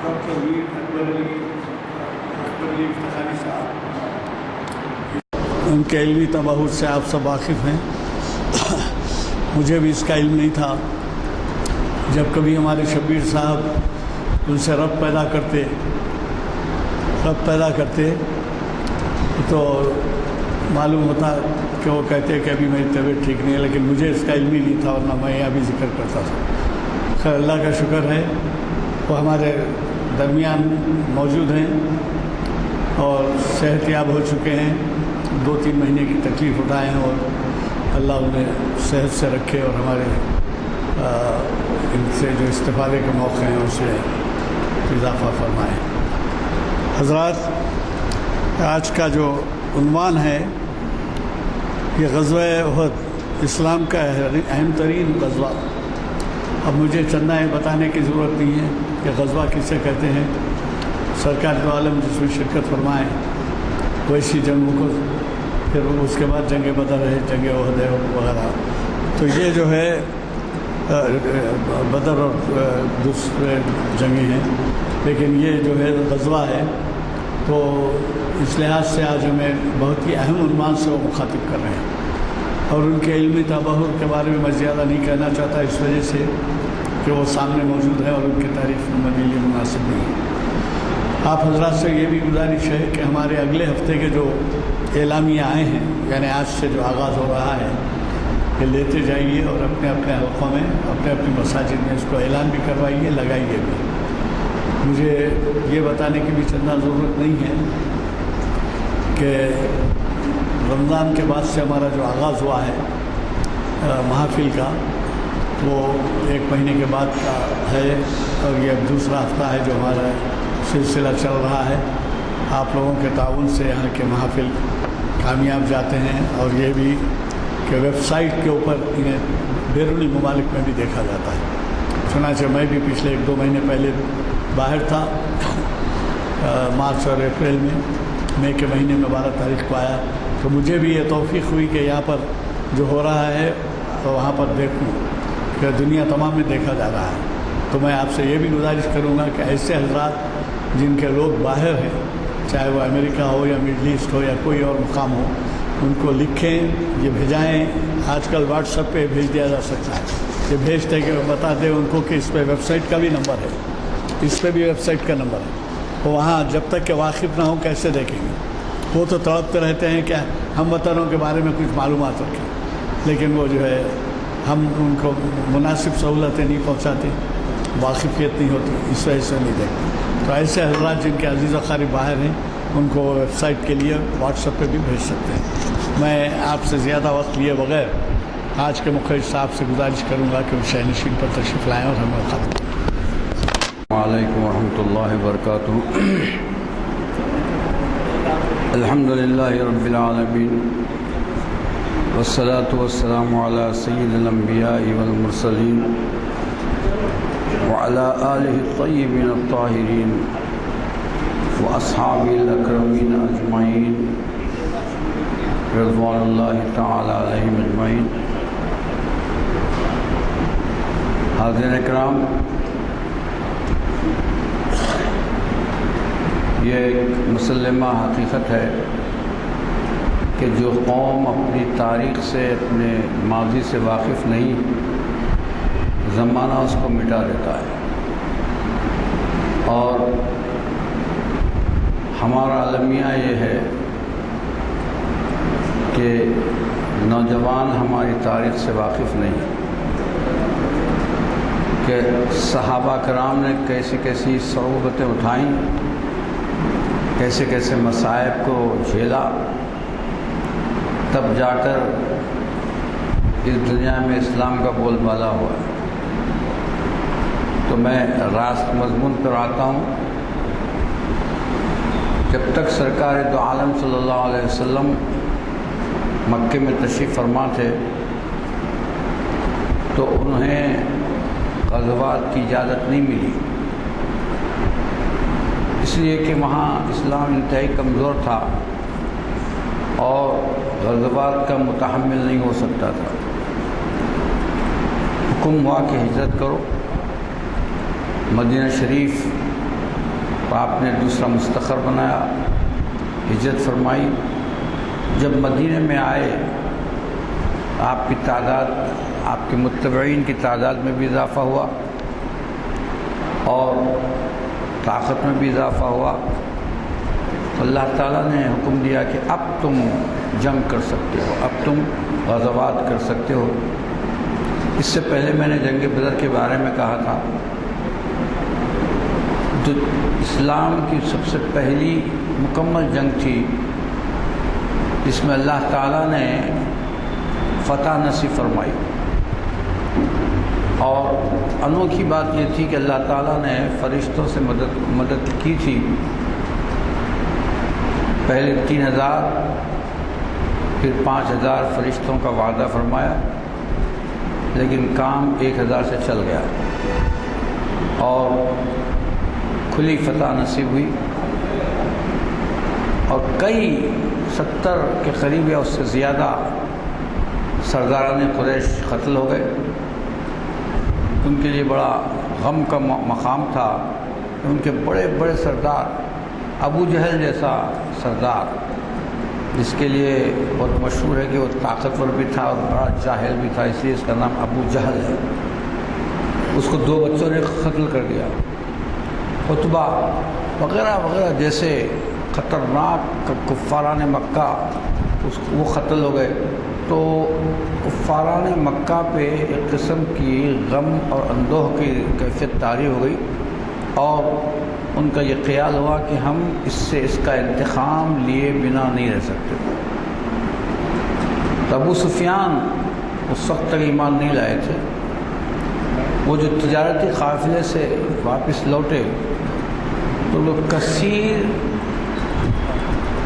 Doctor میر اکبر علی افتخاری صاحب، ان کے علمی تباہر سے آپ سب واقف ہیں۔ مجھے بھی اس کا علم نہیں تھا۔ جب کبھی ہمارے شبیر صاحب ان سے رب پیدا کرتے تو معلوم ہوتا کہ وہ کہتے کہ ابھی میری طبیعت ٹھیک نہیں ہے، لیکن مجھے اس کا علم ہی نہیں تھا، ورنہ میں یہاں بھی ذکر کرتا تھا۔ خیر، اللہ کا شکر ہے وہ ہمارے درمیان موجود ہیں اور صحت یاب ہو چکے ہیں۔ 2-3 مہینے کی تکلیف اٹھائے ہیں اور اللہ انہیں صحت سے رکھے اور ہمارے ان سے جو استفادے کے موقع ہیں اسے اضافہ فرمائے۔ حضرات، آج کا جو عنوان ہے یہ غزوہ احد، اسلام کا اہم ترین غزوہ۔ اب مجھے چندہ یہ بتانے کی ضرورت نہیں ہے کہ غزوہ کسے کہتے ہیں۔ سرکار دو عالم جس میں شرکت فرمائیں ویسی جنگوں کو، پھر اس کے بعد جنگ بدر ہے، جنگ احد ہے وغیرہ، تو یہ جو ہے بدر اور دوسرے جنگیں ہیں، لیکن یہ جو ہے غزوہ ہے، تو اس لحاظ سے آج ہمیں بہت ہی اہم عنوان سے وہ مخاطب کر رہے ہیں، اور ان کے علمی تباہر کے بارے میں زیادہ نہیں کہنا چاہتا، اس وجہ سے کہ وہ سامنے موجود ہے اور ان کی تعریف میرے لیے مناسب نہیں ہے۔ آپ حضرات سے یہ بھی گزارش ہے کہ ہمارے اگلے ہفتے کے جو اعلامیہ آئے ہیں، یعنی آج سے جو آغاز ہو رہا ہے، کہ لیتے جائیے اور اپنے اپنے حلقوں میں، اپنے اپنی مساجد میں اس کو اعلان بھی کروائیے، لگائیے بھی۔ مجھے یہ بتانے کی بھی چندہ ضرورت نہیں ہے کہ رمضان کے بعد سے ہمارا جو آغاز ہوا ہے محافل کا، وہ 1 مہینے کے بعد کا ہے، اور یہ اب دوسرا ہفتہ ہے جو ہمارا سلسلہ چل رہا ہے۔ آپ لوگوں کے تعاون سے یہاں کے محافل کامیاب جاتے ہیں، اور یہ بھی کہ ویب سائٹ کے اوپر انہیں بیرونی ممالک میں بھی دیکھا جاتا ہے۔ چنانچہ میں بھی پچھلے 1-2 مہینے پہلے باہر تھا، مارچ اور اپریل میں، مئی کے مہینے میں 12 تاریخ کو آیا، تو مجھے بھی یہ توفیق ہوئی کہ یہاں پر جو ہو رہا ہے وہاں پر دیکھوں کہ دنیا تمام میں دیکھا جا رہا ہے۔ تو میں آپ سے یہ بھی گزارش کروں گا کہ ایسے حضرات جن کے لوگ باہر ہیں، چاہے وہ امریکہ ہو یا مڈل ایسٹ ہو یا کوئی اور مقام ہو، ان کو لکھیں، یہ بھیجائیں۔ آج کل واٹس ایپ پہ بھیج دیا جا سکتا ہے، یہ بھیجتے کہ بتا دیں ان کو کہ اس پہ ویب سائٹ کا بھی نمبر ہے، اس پہ بھی ویب سائٹ کا نمبر ہے۔ وہ وہاں جب تک کہ واقف نہ ہوں کیسے دیکھیں گے؟ وہ تو تڑپتے رہتے ہیں کہ ہم وطنوں کے بارے میں کچھ معلومات رکھیں، لیکن وہ جو ہے ہم ان کو مناسب سہولتیں نہیں پہنچاتے، واقفیت نہیں ہوتی، اس وجہ سے نہیں دیکھتے۔ تو ایسے حضرات جن کے عزیز و اقارب باہر ہیں، ان کو ویب سائٹ کے لیے واٹس ایپ پہ بھی بھیج سکتے ہیں۔ میں آپ سے زیادہ وقت لیے بغیر آج کے مخرج صاحب سے گزارش کروں گا کہ وہ شہنشین پر تشریف لائیں اور ہمیں خط۔ وعلیکم ورحمۃ اللہ وبرکاتہ۔ الحمدللہ رب العالمین، والصلاة والسلام علی سید الانبیاء والمرسلین وعلی آلہ الطیبین الطاہرین واصحابہ الاکرمین اجمعین رضوان اللہ تعالی علیہم اجمعین۔ حاضرین اکرام، یہ ایک مسلمہ حقیقت ہے کہ جو قوم اپنی تاریخ سے، اپنے ماضی سے واقف نہیں، زمانہ اس کو مٹا دیتا ہے۔ اور ہمارا المیہ یہ ہے کہ نوجوان ہماری تاریخ سے واقف نہیں، کہ صحابہ کرام نے کیسی کیسی صعوبتیں اٹھائیں، کیسے کیسے مصائب کو جھیلا، تب جا کر اس دنیا میں اسلام کا بول بالا ہوا۔ تو میں راست مضمون پر آتا ہوں۔ جب تک سرکار دو عالم صلی اللہ علیہ وسلم مکے میں تشریف فرما تھے تو انہیں غزوات کی اجازت نہیں ملی، اس لیے کہ وہاں اسلام انتہائی کمزور تھا اور غزوات کا متحمل نہیں ہو سکتا تھا۔ حکم ہوا کہ ہجرت کرو، مدینہ شریف تو آپ نے دوسرا مستقر بنایا، ہجرت فرمائی۔ جب مدینے میں آئے آپ کی تعداد، آپ کے متبعین کی تعداد میں بھی اضافہ ہوا اور طاقت میں بھی اضافہ ہوا، تو اللہ تعالیٰ نے حکم دیا کہ اب تم جنگ کر سکتے ہو، اب تم غزوات کر سکتے ہو۔ اس سے پہلے میں نے جنگ بدر کے بارے میں کہا تھا، جو اسلام کی سب سے پہلی مکمل جنگ تھی، جس میں اللہ تعالیٰ نے فتح نصیب فرمائی۔ اور انوکھی بات یہ تھی کہ اللہ تعالیٰ نے فرشتوں سے مدد کی تھی۔ پہلے 3000 پھر 5000 فرشتوں کا وعدہ فرمایا، لیکن کام 1000 سے چل گیا اور کھلی فتح نصیب ہوئی، اور کئی 70 کے قریب یا اس سے زیادہ سرداران قریش قتل ہو گئے۔ ان کے لیے بڑا غم کا مقام تھا کہ ان کے بڑے بڑے سردار، ابو جہل جیسا سردار، جس کے لیے بہت مشہور ہے کہ وہ طاقتور بھی تھا اور بڑا جاہل بھی تھا، اس لیے اس کا نام ابو جہل ہے، اس کو 2 بچوں نے قتل کر دیا۔ عتبہ وغیرہ وغیرہ جیسے خطرناک کفاران مکہ وہ قتل ہو گئے۔ تو کفاران مکہ پہ ایک قسم کی غم اور اندوہ کی کیفیت طاری ہو گئی، اور ان کا یہ خیال ہوا کہ ہم اس کا انتقام لیے بنا نہیں رہ سکتے۔ تو ابو سفیان اس وقت تک ایمان نہیں لائے تھے۔ وہ جو تجارتی قافلے سے واپس لوٹے تو وہ کثیر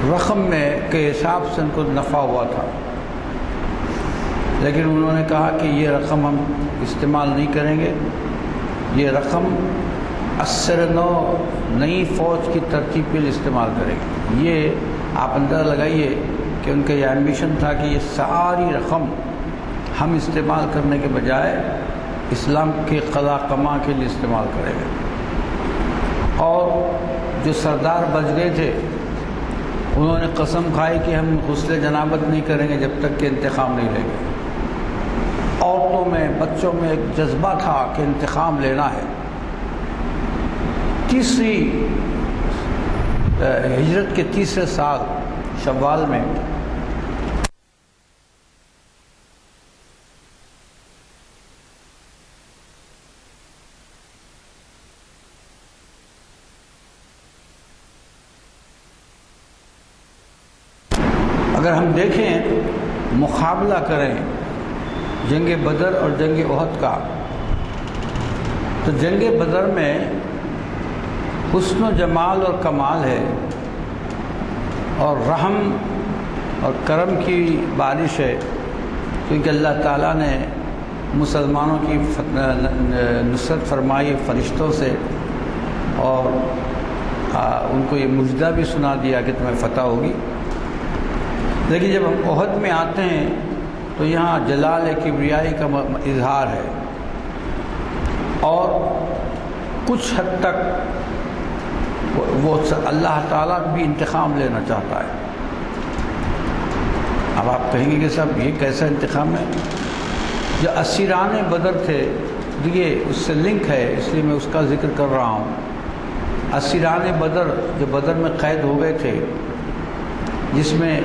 رقم میں کے حساب سے ان کو نفع ہوا تھا، لیکن انہوں نے کہا کہ یہ رقم ہم استعمال نہیں کریں گے، یہ رقم اثر نو نئی فوج کی ترتیب کے لیے استعمال کریں گے۔ یہ آپ اندازہ لگائیے کہ ان کا یہ ایمبیشن تھا کہ یہ ساری رقم ہم استعمال کرنے کے بجائے اسلام کے قضا قما کے لیے استعمال کریں گے۔ اور جو سردار بچ گئے تھے انہوں نے قسم کھائی کہ ہم غسل جنابت نہیں کریں گے جب تک کہ انتقام نہیں لیں گے۔ عورتوں میں، بچوں میں ایک جذبہ تھا کہ انتقام لینا ہے۔ تیسری ہجرت کے تیسرے سال شوال میں اگر ہم دیکھیں، مقابلہ کریں جنگ بدر اور جنگ احد کا، تو جنگ بدر میں حسن و جمال اور کمال ہے، اور رحم اور کرم کی بارش ہے، کیونکہ اللہ تعالیٰ نے مسلمانوں کی نصرت فرمائی فرشتوں سے، اور ان کو یہ مجدہ بھی سنا دیا کہ تمہیں فتح ہوگی۔ لیکن جب ہم احد میں آتے ہیں تو یہاں جلال کبریائی کا اظہار ہے، اور کچھ حد تک وہ اللہ تعالیٰ بھی انتقام لینا چاہتا ہے۔ اب آپ کہیں گے کہ صاحب یہ کیسا انتقام ہے؟ جو اسیران بدر تھے، یہ اس سے لنک ہے، اس لیے میں اس کا ذکر کر رہا ہوں۔ اسیران بدر جو بدر میں قید ہو گئے تھے، جس میں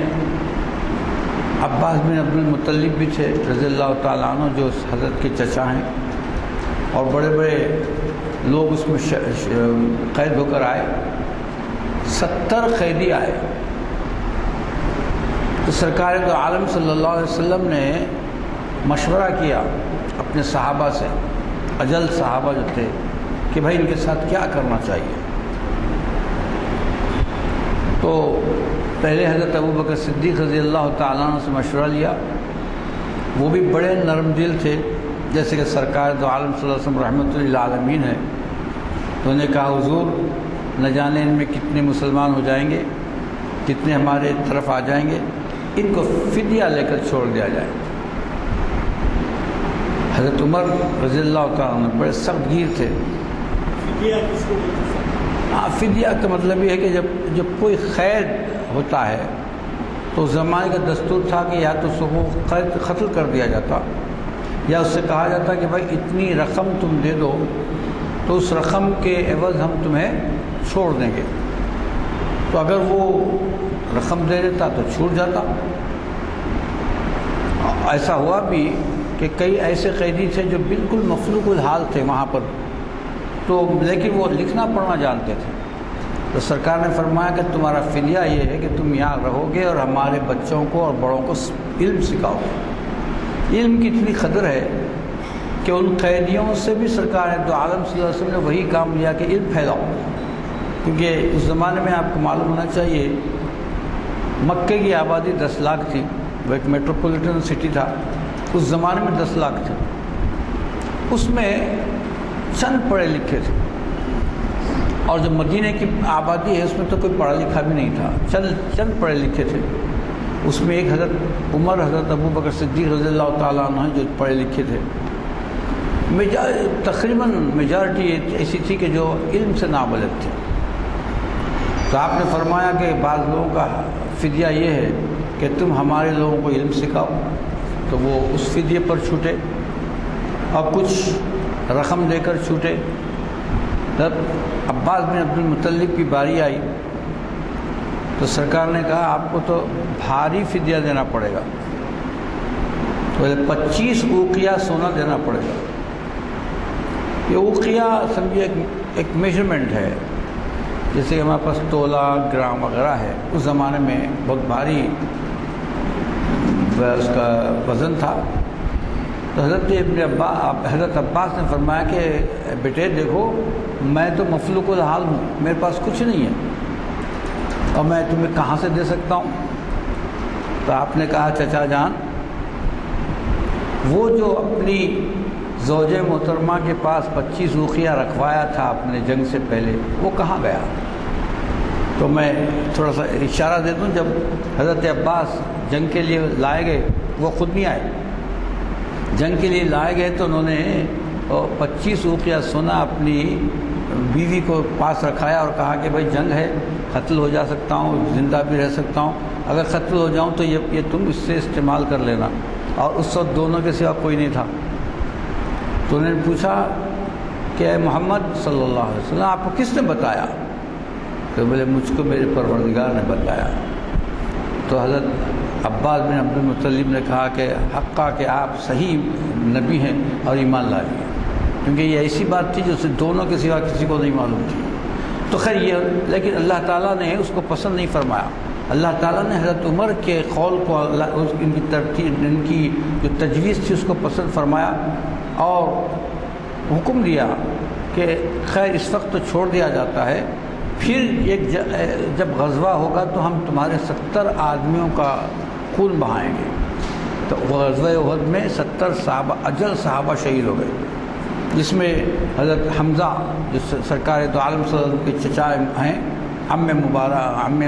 عباس بن عبد المطلب بھی تھے رضی اللہ تعالیٰ عنہ، جو حضرت کے چچا ہیں، اور بڑے بڑے لوگ اس میں قید ہو کر آئے۔ 70 قیدی آئے، تو سرکار دو عالم صلی اللہ علیہ وسلم نے مشورہ کیا اپنے صحابہ سے، اجل صحابہ جو تھے، کہ بھائی ان کے ساتھ کیا کرنا چاہیے۔ تو پہلے حضرت ابوبکر صدیق رضی اللہ تعالیٰ عنہ سے مشورہ لیا، وہ بھی بڑے نرم دل تھے، جیسے کہ سرکار دو عالم صلی اللہ علیہ وسلم رحمۃ للعالمین ہے۔ تو انہوں نے کہا حضور، نہ جانے ان میں کتنے مسلمان ہو جائیں گے، کتنے ہمارے طرف آ جائیں گے، ان کو فدیہ لے کر چھوڑ دیا جائے۔ حضرت عمر رضی اللہ تعالیٰ عنہ بڑے سخت گیر تھے۔ فدیہ کس کو بولتے ہیں؟ فدیہ کا مطلب یہ ہے کہ جب کوئی قید ہوتا ہے تو زمانے کا دستور تھا کہ یا تو اس کو قتل کر دیا جاتا یا اس سے کہا جاتا کہ بھائی اتنی رقم تم دے دو تو اس رقم کے عوض ہم تمہیں چھوڑ دیں گے. تو اگر وہ رقم دے دیتا تو چھوٹ جاتا. ایسا ہوا بھی کہ کئی ایسے قیدی تھے جو بالکل مفلوق الحال تھے وہاں پر، تو لیکن وہ لکھنا پڑھنا جانتے تھے. تو سرکار نے فرمایا کہ تمہارا فدیہ یہ ہے کہ تم یہاں رہو گے اور ہمارے بچوں کو اور بڑوں کو علم سکھاؤ گے. علم کی اتنی قدر ہے کہ ان قیدیوں سے بھی سرکار دو عالم صلی اللہ علیہ وسلم نے وہی کام لیا کہ علم پھیلاؤ. کیونکہ اس زمانے میں آپ کو معلوم ہونا چاہیے مکے کی آبادی 10 لاکھ تھی، وہ ایک میٹروپولیٹن سٹی تھا. اس زمانے میں 10 لاکھ تھے، اس میں چند پڑھے لکھے تھے. اور جو مدینہ کی آبادی ہے اس میں تو کوئی پڑھا لکھا بھی نہیں تھا، چند پڑھے لکھے تھے. اس میں ایک حضرت عمر، حضرت ابو بکر صدیق رضی اللہ تعالیٰ عنہ جو پڑھے لکھے تھے. تقریباً میجارٹی ایسی تھی کہ جو علم سے نابلد تھے. تو آپ نے فرمایا کہ بعض لوگوں کا فدیہ یہ ہے کہ تم ہمارے لوگوں کو علم سکھاؤ. تو وہ اس فدیے پر چھوٹے اور کچھ رقم دے کر چھوٹے. جب عباس بن عبد المطلب کی باری آئی تو سرکار نے کہا آپ کو تو بھاری فدیہ دینا پڑے گا، 25 اوقیہ سونا دینا پڑے گا. یہ اوقیہ سمجھیے ایک میجرمنٹ ہے، جیسے کہ ہمارے پاس تولہ، گرام وغیرہ ہے. اس زمانے میں بہت بھاری اس کا وزن تھا. تو حضرت عباس نے فرمایا کہ بیٹے دیکھو میں تو مفلوق الحال ہوں، میرے پاس کچھ نہیں ہے اور میں تمہیں کہاں سے دے سکتا ہوں. تو آپ نے کہا چچا جان وہ جو اپنی زوجہ محترمہ کے پاس 25 اوقیہ رکھوایا تھا اپنے جنگ سے پہلے، وہ کہاں گیا؟ تو میں تھوڑا سا اشارہ دے دوں، جب حضرت عباس جنگ کے لیے لائے گئے، وہ خود نہیں آئے، جنگ کے لیے لائے گئے تو انہوں نے 25 اوقیہ سونا اپنی بیوی کو پاس رکھایا اور کہا کہ بھائی جنگ ہے، قتل ہو جا سکتا ہوں، زندہ بھی رہ سکتا ہوں، اگر قتل ہو جاؤں تو یہ تم اس سے استعمال کر لینا. اور اس وقت دونوں کے سوا کوئی نہیں تھا. تو انہوں نے پوچھا کہ اے محمد صلی اللہ علیہ وسلم آپ کو کس نے بتایا؟ تو بولے مجھ کو میرے پروردگار نے بتایا. تو حضرت عباس بن عبد المطلب نے کہا کہ حقا کہ آپ صحیح نبی ہیں اور ایمان لائے ہیں، کیونکہ یہ ایسی بات تھی جو دونوں کے سوا کسی کو نہیں معلوم تھی. تو خیر یہ، لیکن اللہ تعالیٰ نے اس کو پسند نہیں فرمایا. اللہ تعالیٰ نے حضرت عمر کے قول کو، ان کی ترتیب، ان کی جو تجویز تھی اس کو پسند فرمایا اور حکم دیا کہ خیر اس وقت تو چھوڑ دیا جاتا ہے، پھر جب غزوہ ہوگا تو ہم تمہارے 70 آدمیوں کا خون بہائیں گے. تو غزوہ احد میں 70 صحابہ، اجل صحابہ شہید ہو گئے، جس میں حضرت حمزہ جو سرکار دو عالم صلی اللہ علیہ وسلم کے چچا ہیں، عم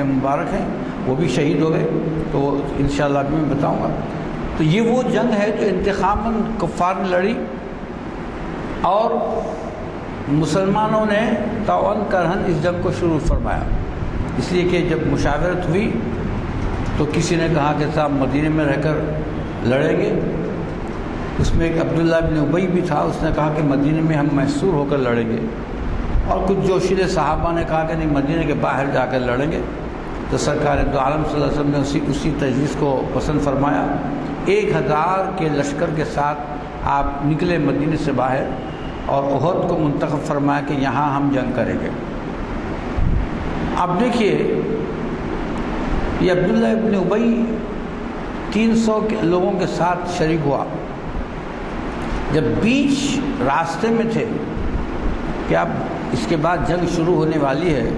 مبارک ہیں، وہ بھی شہید ہو گئے. تو وہ انشاءاللہ بھی میں بتاؤں گا. تو یہ وہ جنگ ہے جو انتخاباً کفار نے لڑی اور مسلمانوں نے تعاون کرہن اس جنگ کو شروع فرمایا. اس لیے کہ جب مشاورت ہوئی تو کسی نے کہا کہ صاحب مدینے میں رہ کر لڑیں گے. اس میں ایک عبداللہ بن ابی بھی تھا، اس نے کہا کہ مدینے میں ہم محصور ہو کر لڑیں گے. اور کچھ جوشیلے صحابہ نے کہا کہ نہیں مدینے کے باہر جا کر لڑیں گے. تو سرکار دو عالم صلی اللہ علیہ وسلم نے اسی تجویز کو پسند فرمایا. 1000 کے لشکر کے ساتھ آپ نکلے مدینے سے باہر اور احد کو منتخب فرمایا کہ یہاں ہم جنگ کریں گے. اب دیکھیے یہ عبداللہ ابن ابی 300 کے لوگوں کے ساتھ شریک ہوا. جب بیچ راستے میں تھے کہ اب اس کے بعد جنگ شروع ہونے والی ہے،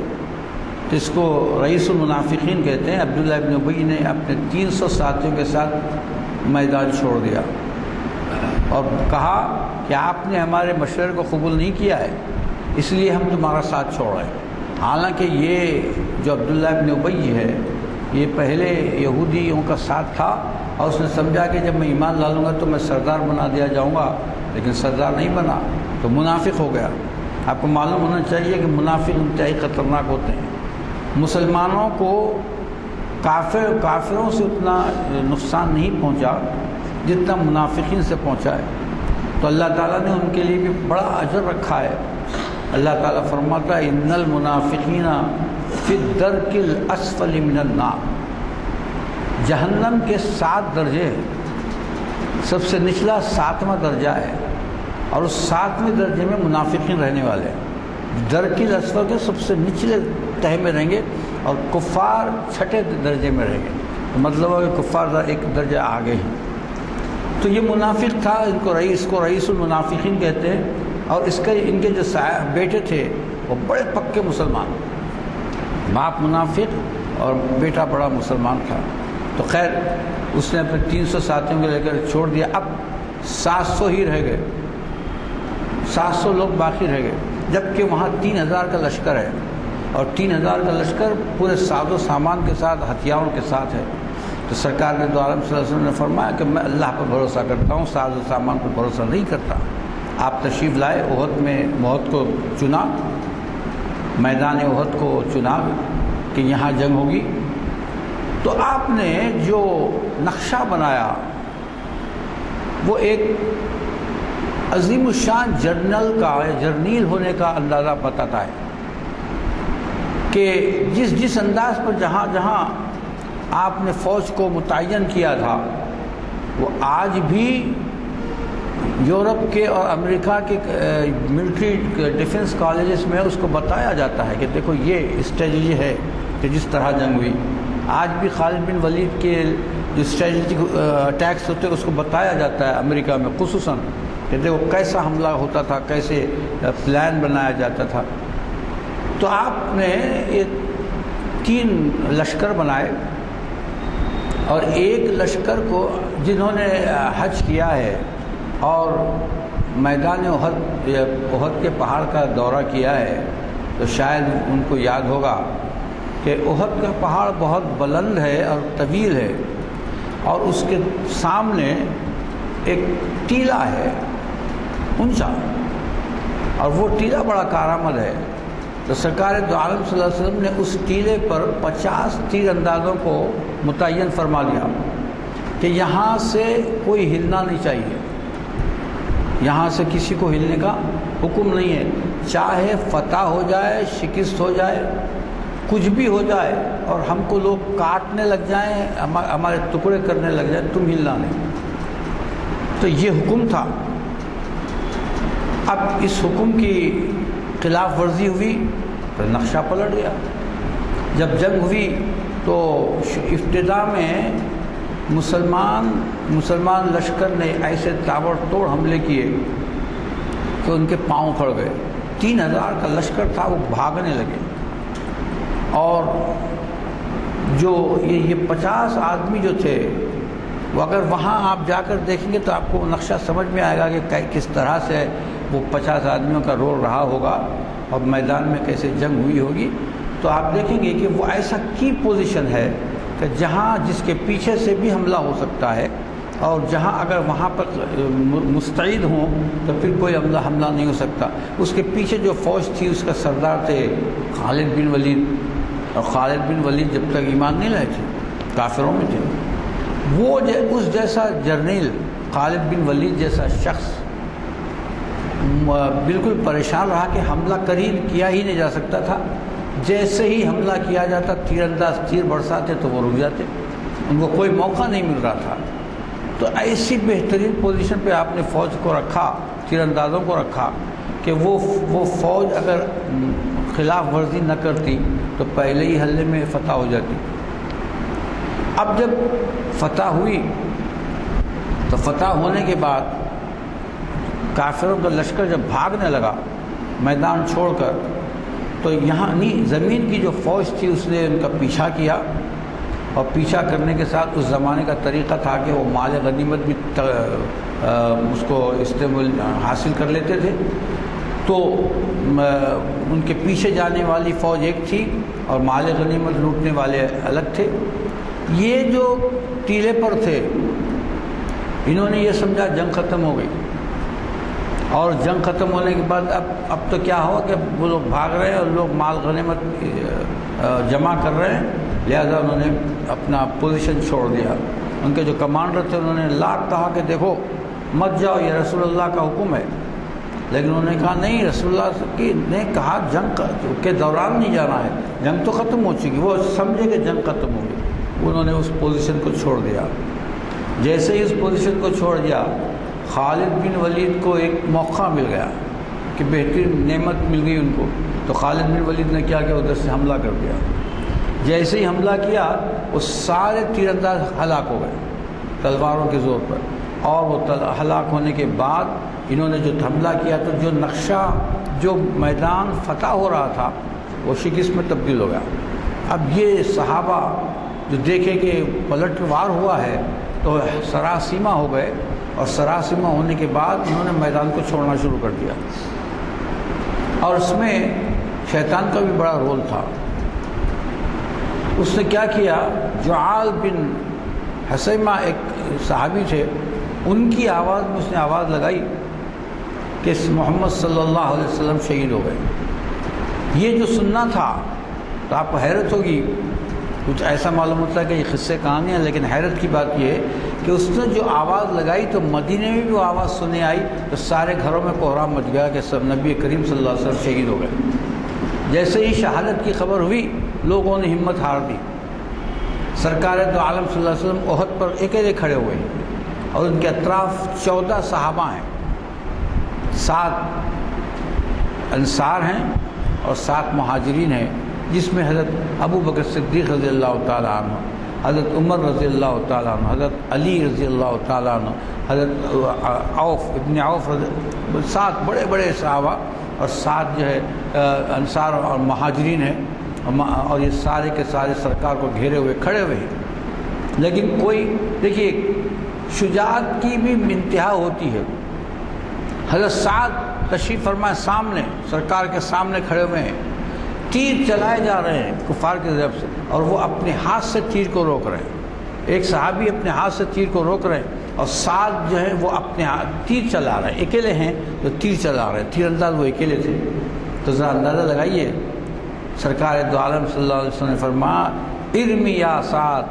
تو اس کو رئیس المنافقین کہتے ہیں. عبداللہ ابن ابی نے اپنے 300 ساتھیوں کے ساتھ میدان چھوڑ دیا اور کہا کہ آپ نے ہمارے مشورے کو قبول نہیں کیا ہے، اس لیے ہم تمہارا ساتھ چھوڑ رہے ہیں. حالانکہ یہ جو عبداللہ ابن ابی ہے یہ پہلے یہودیوں کا ساتھ تھا اور اس نے سمجھا کہ جب میں ایمان لا لوں گا تو میں سردار بنا دیا جاؤں گا، لیکن سردار نہیں بنا تو منافق ہو گیا. آپ کو معلوم ہونا چاہیے کہ منافق انتہائی خطرناک ہوتے ہیں۔ مسلمانوں کو کافروں سے اتنا نقصان نہیں پہنچا جتنا منافقین سے پہنچا ہے، تو اللہ تعالیٰ نے ان کے لیے بھی بڑا اجر رکھا ہے۔ اللہ تعالیٰ فرماتا ہے ان المنافقین فی الدرک الاسفل من النار، جہنم کے 7 درجے ہیں، سب سے نچلا 7واں درجہ ہے، اور اس 7ویں درجے میں منافقین رہنے والے ہیں۔ درک الاسفل کے سب سے نچلے تہ میں رہیں گے، اور کفار 6 درجے میں رہیں گے، تو مطلب ہے کہ کفار ایک درجہ آگے ہیں۔ تو یہ منافق تھا، ان کو رئیس المنافقین کہتے ہیں، اور ان کے جو بیٹے تھے وہ بڑے پکے مسلمان، باپ منافق اور بیٹا بڑا مسلمان تھا۔ تو خیر اس نے اپنے 300 ساتھیوں کو لے کر چھوڑ دیا، اب 700 ہی رہ گئے، 700 لوگ باقی رہ گئے، جبکہ وہاں 3000 کا لشکر ہے، اور 3000 کا لشکر پورے ساز و سامان کے ساتھ، ہتھیاروں کے ساتھ ہے۔ تو سرکار کے دو عالم صلی اللہ علیہ وسلم نے فرمایا کہ میں اللہ پر بھروسہ کرتا ہوں، ساز و سامان پر بھروسہ نہیں کرتا۔ آپ تشریف لائے، احد کو چنا، میدان احد کو چنا کہ یہاں جنگ ہوگی۔ تو آپ نے جو نقشہ بنایا وہ ایک عظیم الشان جرنیل ہونے کا اندازہ بتاتا ہے کہ جس انداز پر جہاں آپ نے فوج کو متعین کیا تھا، وہ آج بھی یورپ کے اور امریکہ کے ملٹری ڈیفنس کالجز میں اس کو بتایا جاتا ہے کہ دیکھو یہ اسٹریٹجی ہے کہ جس طرح جنگ ہوئی۔ آج بھی خالد بن ولید کے جو اسٹریٹجک اٹیکس ہوتے ہیں اس کو بتایا جاتا ہے امریکہ میں خصوصاً، کہ دیکھو کیسا حملہ ہوتا تھا، کیسے پلان بنایا جاتا تھا۔ تو آپ نے یہ 3 لشکر بنائے، اور ایک لشکر کو جنہوں نے حج کیا ہے اور میدان احد کے پہاڑ کا دورہ کیا ہے تو شاید ان کو یاد ہوگا کہ احد کا پہاڑ بہت بلند ہے اور طویل ہے، اور اس کے سامنے ایک ٹیلہ ہے اونچا، اور وہ ٹیلہ بڑا کارآمد ہے۔ تو سرکار دو عالم صلی اللہ علیہ وسلم نے اس ٹیلے پر 50 تیر اندازوں کو متعین فرما دیا کہ یہاں سے کوئی ہلنا نہیں چاہیے، یہاں سے کسی کو ہلنے کا حکم نہیں ہے، چاہے فتح ہو جائے، شکست ہو جائے، کچھ بھی ہو جائے، اور ہم کو لوگ کاٹنے لگ جائیں، ہمارے ٹکڑے کرنے لگ جائیں، تم ہلنا نہیں۔ تو یہ حکم تھا۔ اب اس حکم کی خلاف ورزی ہوئی تو نقشہ پلٹ گیا۔ جب جنگ ہوئی تو ابتدا میں مسلمان لشکر نے ایسے تابڑ توڑ حملے کیے کہ ان کے پاؤں پھڑ گئے۔ 3000 کا لشکر تھا، وہ بھاگنے لگے، اور جو یہ 50 آدمی جو تھے وہ اگر وہاں آپ جا کر دیکھیں گے تو آپ کو نقشہ سمجھ میں آئے گا کہ کس طرح سے وہ 50 آدمیوں کا رول رہا ہوگا اور میدان میں کیسے جنگ ہوئی ہوگی۔ تو آپ دیکھیں گے کہ وہ ایسا کی پوزیشن ہے کہ جہاں جس کے پیچھے سے بھی حملہ ہو سکتا ہے، اور جہاں اگر وہاں پر مستعد ہوں تو پھر کوئی حملہ نہیں ہو سکتا۔ اس کے پیچھے جو فوج تھی اس کا سردار تھے خالد بن ولید، اور خالد بن ولید جب تک ایمان نہیں لائے تھے، کافروں میں تھے۔ وہ اس جیسا جرنیل، خالد بن ولید جیسا شخص بالکل پریشان رہا کہ حملہ کیا ہی نہیں جا سکتا تھا۔ جیسے ہی حملہ کیا جاتا، تیر انداز تیر برساتے تو وہ رک جاتے، ان کو کوئی موقع نہیں مل رہا تھا۔ تو ایسی بہترین پوزیشن پہ آپ نے فوج کو رکھا، تیر اندازوں کو رکھا کہ وہ فوج اگر خلاف ورزی نہ کرتی تو پہلے ہی حملے میں فتح ہو جاتی۔ اب جب فتح ہوئی تو فتح ہونے کے بعد کافروں کا لشکر جب بھاگنے لگا میدان چھوڑ کر، تو یہاں زمین کی جو فوج تھی اس نے ان کا پیچھا کیا، اور پیچھا کرنے کے ساتھ اس زمانے کا طریقہ تھا کہ وہ مال غنیمت بھی اس کو استعمال حاصل کر لیتے تھے۔ تو ان کے پیچھے جانے والی فوج ایک تھی اور مال غنیمت لوٹنے والے الگ تھے۔ یہ جو ٹیلے پر تھے انہوں نے یہ سمجھا جنگ ختم ہو گئی، اور جنگ ختم ہونے کے بعد اب تو کیا ہوا کہ وہ لوگ بھاگ رہے ہیں اور لوگ مال غنیمت جمع کر رہے ہیں، لہذا انہوں نے اپنا پوزیشن چھوڑ دیا۔ ان کے جو کمانڈر تھے انہوں نے لاکھ کہا کہ دیکھو مت جاؤ، یہ رسول اللہ کا حکم ہے، لیکن انہوں نے کہا نہیں، رسول اللہ نے کہا جنگ کے دوران نہیں جانا ہے، جنگ تو ختم ہو چکی۔ وہ سمجھے کہ جنگ ختم ہو گئی، انہوں نے اس پوزیشن کو چھوڑ دیا۔ جیسے ہی اس پوزیشن کو چھوڑ دیا، خالد بن ولید کو ایک موقع مل گیا کہ بہترین نعمت مل گئی ان کو، تو خالد بن ولید نے کیا کہ ادھر سے حملہ کر دیا۔ جیسے ہی حملہ کیا وہ سارے تیر انداز ہلاک ہو گئے تلواروں کے زور پر، اور وہ ہلاک ہونے کے بعد انہوں نے جو حملہ کیا تو جو نقشہ، جو میدان فتح ہو رہا تھا وہ شکست میں تبدیل ہو گیا۔ اب یہ صحابہ جو دیکھے کہ پلٹ وار ہوا ہے تو سراسیمہ ہو گئے، اور سراسیمہ ہونے کے بعد انہوں نے میدان کو چھوڑنا شروع کر دیا۔ اور اس میں شیطان کا بھی بڑا رول تھا۔ اس نے کیا کیا، جعال بن حسیمہ ایک صحابی تھے، ان کی آواز میں اس نے آواز لگائی کہ محمد صلی اللہ علیہ وسلم شہید ہو گئے۔ یہ جو سننا تھا تو آپ کو حیرت ہوگی، کچھ ایسا معلوم ہوتا ہے کہ یہ قصے کہانی ہیں، لیکن حیرت کی بات یہ ہے کہ اس نے جو آواز لگائی تو مدینے میں بھی وہ آواز سنے آئی تو سارے گھروں میں کوہرام مچ گیا کہ سب نبی کریم صلی اللہ علیہ وسلم شہید ہو گئے۔ جیسے ہی شہادت کی خبر ہوئی لوگوں نے ہمت ہار دی۔ سرکار دو عالم صلی اللہ علیہ وسلم احد پر اکیلے کھڑے ہوئے ہیں، اور ان کے اطراف 14 صحابہ ہیں، 7 انصار ہیں اور 7 مہاجرین ہیں، جس میں حضرت ابو بکر صدیق رضی اللہ تعالیٰ عنہ، حضرت عمر رضی اللہ تعالیٰ عنہ، حضرت علی رضی اللہ تعالیٰ عنہ، حضرت عوف ابن عوف 7 بڑے بڑے صحابہ اور 7 جو ہے انصار اور مہاجرین ہیں، اور یہ سارے کے سارے سرکار کو گھیرے ہوئے کھڑے ہوئے ہیں۔ لیکن کوئی دیکھیے شجاعت کی بھی انتہا ہوتی ہے۔ حضرت سعد تشریف فرمائے سامنے، سرکار کے سامنے کھڑے ہوئے ہیں، تیر چلائے جا رہے ہیں کفار کی طرف سے، اور وہ اپنے ہاتھ سے تیر کو روک رہے ہیں۔ ایک صحابی اپنے ہاتھ سے تیر کو روک رہے ہیں، اور سعد جو ہے وہ اپنے ہاتھ تیر چلا رہے ہیں، اکیلے ہیں تو تیر چلا رہے ہیں، تیر انداز وہ اکیلے تھے۔ تو ذرا اندازہ لگائیے، سرکار دو عالم صلی اللہ علیہ وسلم نے فرمایا ارمی یا سعد،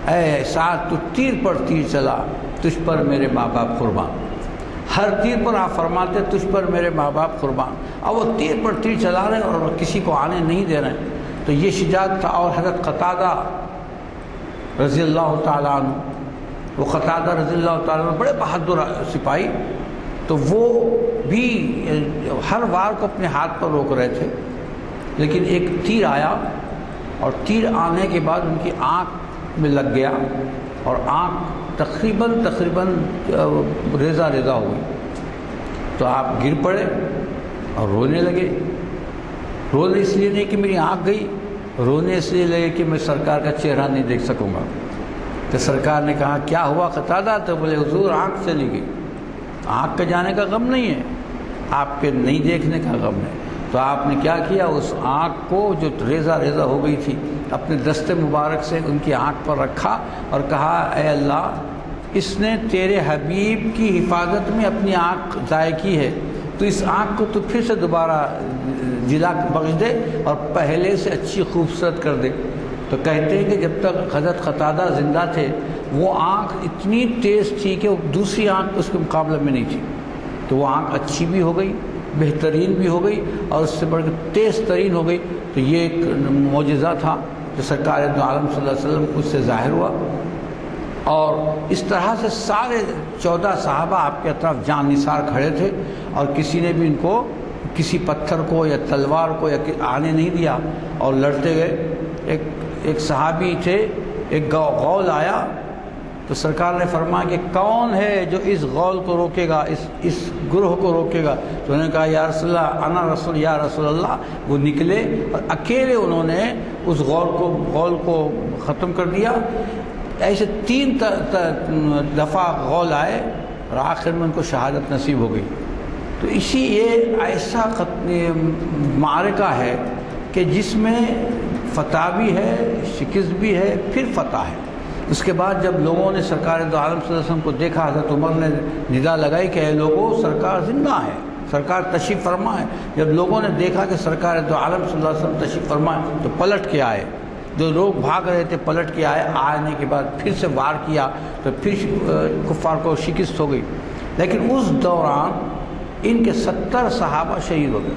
اے سعد تو تیر پر تیر چلا، تجھ پر میرے ماں باپ قربان۔ ہر تیر پر آپ فرماتے تجھ پر میرے ماں باپ قربان، اور وہ تیر پر تیر چلا رہے ہیں اور کسی کو آنے نہیں دے رہے ہیں۔ تو یہ شجاعت تھا۔ اور حضرت قتادہ رضی اللہ تعالیٰ عنہ، وہ قتادہ رضی اللہ تعالیٰ عنہ بڑے بہادر سپاہی، تو وہ بھی ہر وار کو اپنے ہاتھ پر روک رہے تھے، لیکن ایک تیر آیا، اور تیر آنے کے بعد ان کی آنکھ میں لگ گیا، اور آنکھ تقریباً ریزہ ریزہ ہو گئی۔ تو آپ گر پڑے اور رونے لگے۔ رونے اس لیے نہیں کہ میری آنکھ گئی، رونے اس لیے لگے کہ میں سرکار کا چہرہ نہیں دیکھ سکوں گا۔ تو سرکار نے کہا کیا ہوا قتادہ؟ تو بولے حضور آنکھ چلی گئی۔ آنکھ کے جانے کا غم نہیں ہے، آپ کے نہیں دیکھنے کا غم ہے۔ تو آپ نے کیا کیا، اس آنکھ کو جو ریزہ ریزہ ہو گئی تھی اپنے دست مبارک سے ان کی آنکھ پر رکھا، اور کہا اے اللہ، اس نے تیرے حبیب کی حفاظت میں اپنی آنکھ ضائع کی ہے، تو اس آنکھ کو تو پھر سے دوبارہ جلا بخش دے اور پہلے سے اچھی خوبصورت کر دے۔ تو کہتے ہیں کہ جب تک حضرت قتادہ زندہ تھے وہ آنکھ اتنی تیز تھی کہ وہ دوسری آنکھ اس کے مقابلے میں نہیں تھی، تو وہ آنکھ اچھی بھی ہو گئی، بہترین بھی ہو گئی، اور اس سے بڑھ کے تیز ترین ہو گئی۔ تو یہ ایک معجزہ تھا جو سرکار دو عالم صلی اللہ علیہ وسلم کو اس سے ظاہر ہوا۔ اور اس طرح سے سارے 14 صحابہ آپ کے اطراف جان نثار کھڑے تھے، اور کسی نے بھی ان کو کسی پتھر کو یا تلوار کو یا آنے نہیں دیا، اور لڑتے گئے۔ ایک صحابی تھے، ایک غول آیا تو سرکار نے فرمایا کہ کون ہے جو اس غول کو روکے گا، اس گروہ کو روکے گا؟ تو انہوں نے کہا یا رسول اللہ، انا رسول، یا رسول اللہ۔ وہ نکلے اور اکیلے انہوں نے اس غول کو ختم کر دیا۔ ایسے 3 دفعہ غول آئے اور آخر میں ان کو شہادت نصیب ہو گئی۔ تو اسی یہ ایسا معرکہ ہے کہ جس میں فتح بھی ہے، شکست بھی ہے، پھر فتح ہے۔ اس کے بعد جب لوگوں نے سرکار دو عالم صلی اللہ علیہ وسلم کو دیکھا، حضرت عمر نے ندا لگائی کہ اے لوگوں، سرکار زندہ ہے، سرکار تشریف فرما ہے۔ جب لوگوں نے دیکھا کہ سرکار دو عالم صلی اللہ علیہ وسلم تشریف فرما ہے تو پلٹ کے آئے، جو لوگ بھاگ رہے تھے پلٹ کے آئے، آنے کے بعد پھر سے وار کیا تو پھر کفار کو شکست ہو گئی۔ لیکن اس دوران ان کے 70 صحابہ شہید ہو گئے،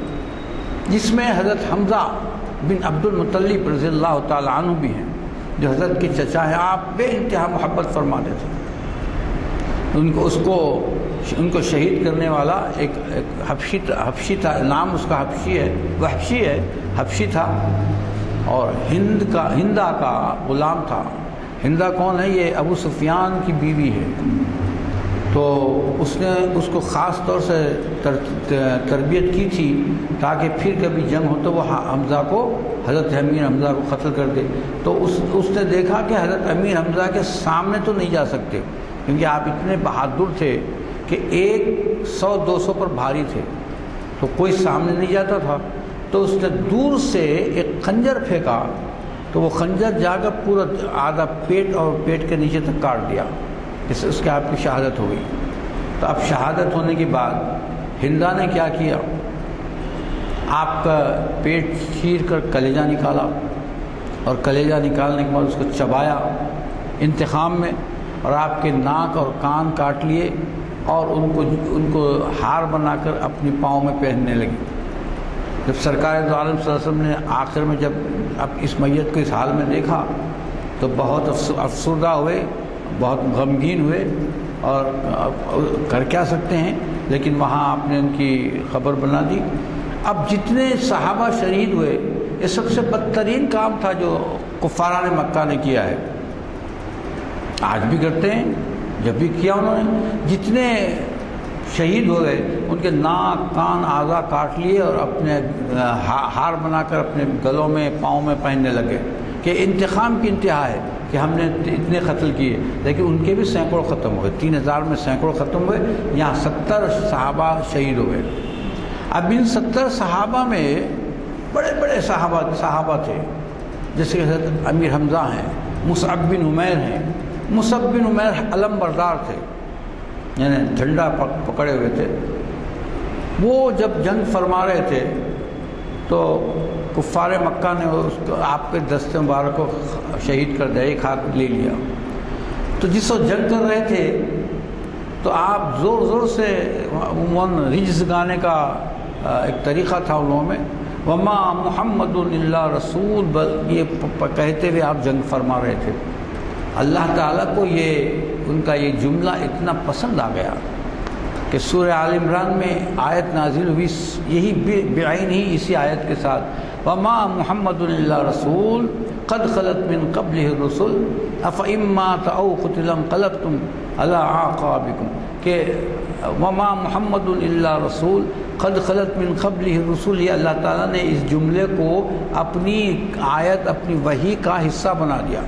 جس میں حضرت حمزہ بن عبد المطلب رضی اللہ تعالیٰ عنہ بھی ہیں، جو حضرت کے چچا ہیں۔ آپ بے انتہا محبت فرماتے تھے ان کو شہید کرنے والا ایک حبشی تھا، نام اس کا حبشی ہے، وہ حبشی تھا، اور ہندا کا غلام تھا۔ ہندا کون ہے؟ یہ ابو سفیان کی بیوی ہے۔ تو اس نے اس کو خاص طور سے تربیت کی تھی تاکہ پھر کبھی جنگ ہو تو وہ حمزہ کو، حضرت امیر حمزہ کو قتل کر دے۔ تو اس نے دیکھا کہ حضرت امیر حمزہ کے سامنے تو نہیں جا سکتے، کیونکہ آپ اتنے بہادر تھے کہ 100-200 پر بھاری تھے، تو کوئی سامنے نہیں جاتا تھا۔ تو اس نے دور سے ایک خنجر پھینکا، تو وہ خنجر جا کر پورا آدھا پیٹ اور پیٹ کے نیچے تک کاٹ دیا، اس سے اس کے آپ کی شہادت ہو گئی۔ تو اب شہادت ہونے کے بعد ہندا نے کیا کیا؟ آپ کا پیٹ چیر کر کلیجہ نکالا، اور کلیجہ نکالنے کے بعد اس کو چبایا انتقام میں، اور آپ کے ناک اور کان کاٹ لیے، اور ان کو ہار بنا کر اپنی پاؤں میں پہننے لگی۔ جب سرکار دو عالم صلی اللہ علیہ وسلم نے آخر میں جب اب اس میت کو اس حال میں دیکھا تو بہت افسردہ ہوئے، بہت غمگین ہوئے، اور کر کیا سکتے ہیں، لیکن وہاں آپ نے ان کی خبر بنا دی۔ اب جتنے صحابہ شہید ہوئے، یہ سب سے بدترین کام تھا جو کفاران مکہ نے کیا ہے، آج بھی کرتے ہیں، جب بھی کیا انہوں نے۔ جتنے شہید ہو گئے ان کے ناک کان اعضاء کاٹ لیے اور اپنے ہار بنا کر اپنے گلوں میں پاؤں میں پہننے لگے کہ انتقام کی انتہا ہے کہ ہم نے اتنے قتل کیے، لیکن ان کے بھی سینکڑوں ختم ہوئے، 3000 میں سینکڑوں ختم ہوئے، یہاں 70 صحابہ شہید ہوئے۔ اب ان 70 صحابہ میں بڑے بڑے صحابہ تھے، جیسے کہ حضرت امیر حمزہ ہیں، مصعب بن عمیر ہیں۔ مصعب بن عمیر علم بردار تھے، یعنی جھنڈا پکڑے ہوئے تھے۔ وہ جب جنگ فرما رہے تھے تو کفار مکہ نے آپ کے دست مبارک کو شہید کر دیا، ایک ہاتھ لے لیا۔ تو جس وقت جنگ کر رہے تھے تو آپ زور زور سے عموماً رجز گانے کا ایک طریقہ تھا ان لوگوں میں، وما محمد الا رسول، یہ کہتے ہوئے آپ جنگ فرما رہے تھے۔ اللہ تعالیٰ کو ان کا یہ جملہ اتنا پسند آ گیا کہ سورہ آل عمران میں آیت نازل ہوئی یہی بعین ہی اسی آیت کے ساتھ، وما محمد الا رسول قد خلت من قبلہ الرسل افإن مات او قتل انقلبتم علی اعقابکم، کہ وما محمد الا رسول قد خلت من قبلہ الرسل، یہ اللہ تعالیٰ نے اس جملے کو اپنی آیت، اپنی وحی کا حصہ بنا دیا،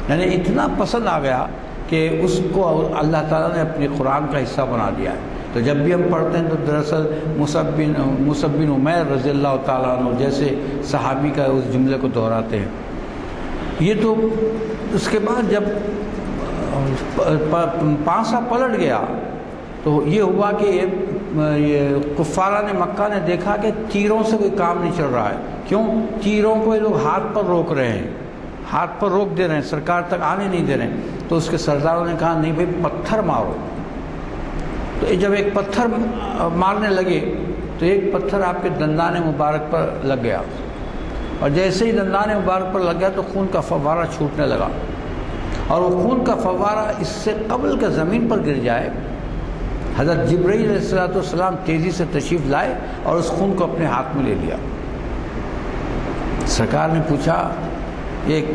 یعنی اتنا پسند آ گیا کہ اس کو اللہ تعالیٰ نے اپنی قرآن کا حصہ بنا دیا ہے۔ تو جب بھی ہم پڑھتے ہیں تو دراصل مصعب بن عمیر رضی اللہ تعالیٰ عنہ جیسے صحابی کا اس جملے کو دہراتے ہیں۔ یہ تو اس کے بعد جب پانسا پلٹ گیا تو یہ ہوا کہ یہ کفاران مکہ نے دیکھا کہ تیروں سے کوئی کام نہیں چل رہا ہے۔ کیوں؟ تیروں کو یہ لوگ ہاتھ پر روک رہے ہیں، ہاتھ پر روک دے رہے ہیں، سرکار تک آنے نہیں دے رہے ہیں۔ تو اس کے سرداروں نے کہا نہیں بھائی پتھر مارو۔ تو جب ایک پتھر مارنے لگے تو ایک پتھر آپ کے دندان مبارک پر لگ گیا، اور جیسے ہی دندان مبارک پر لگ گیا تو خون کا فوارہ چھوٹنے لگا، اور وہ خون کا فوارہ اس سے قبل کہ زمین پر گر جائے حضرت جبرائیل علیہ السلام تیزی سے تشریف لائے اور اس خون کو اپنے ہاتھ میں لے لیا۔ سرکار نے پوچھا، ایک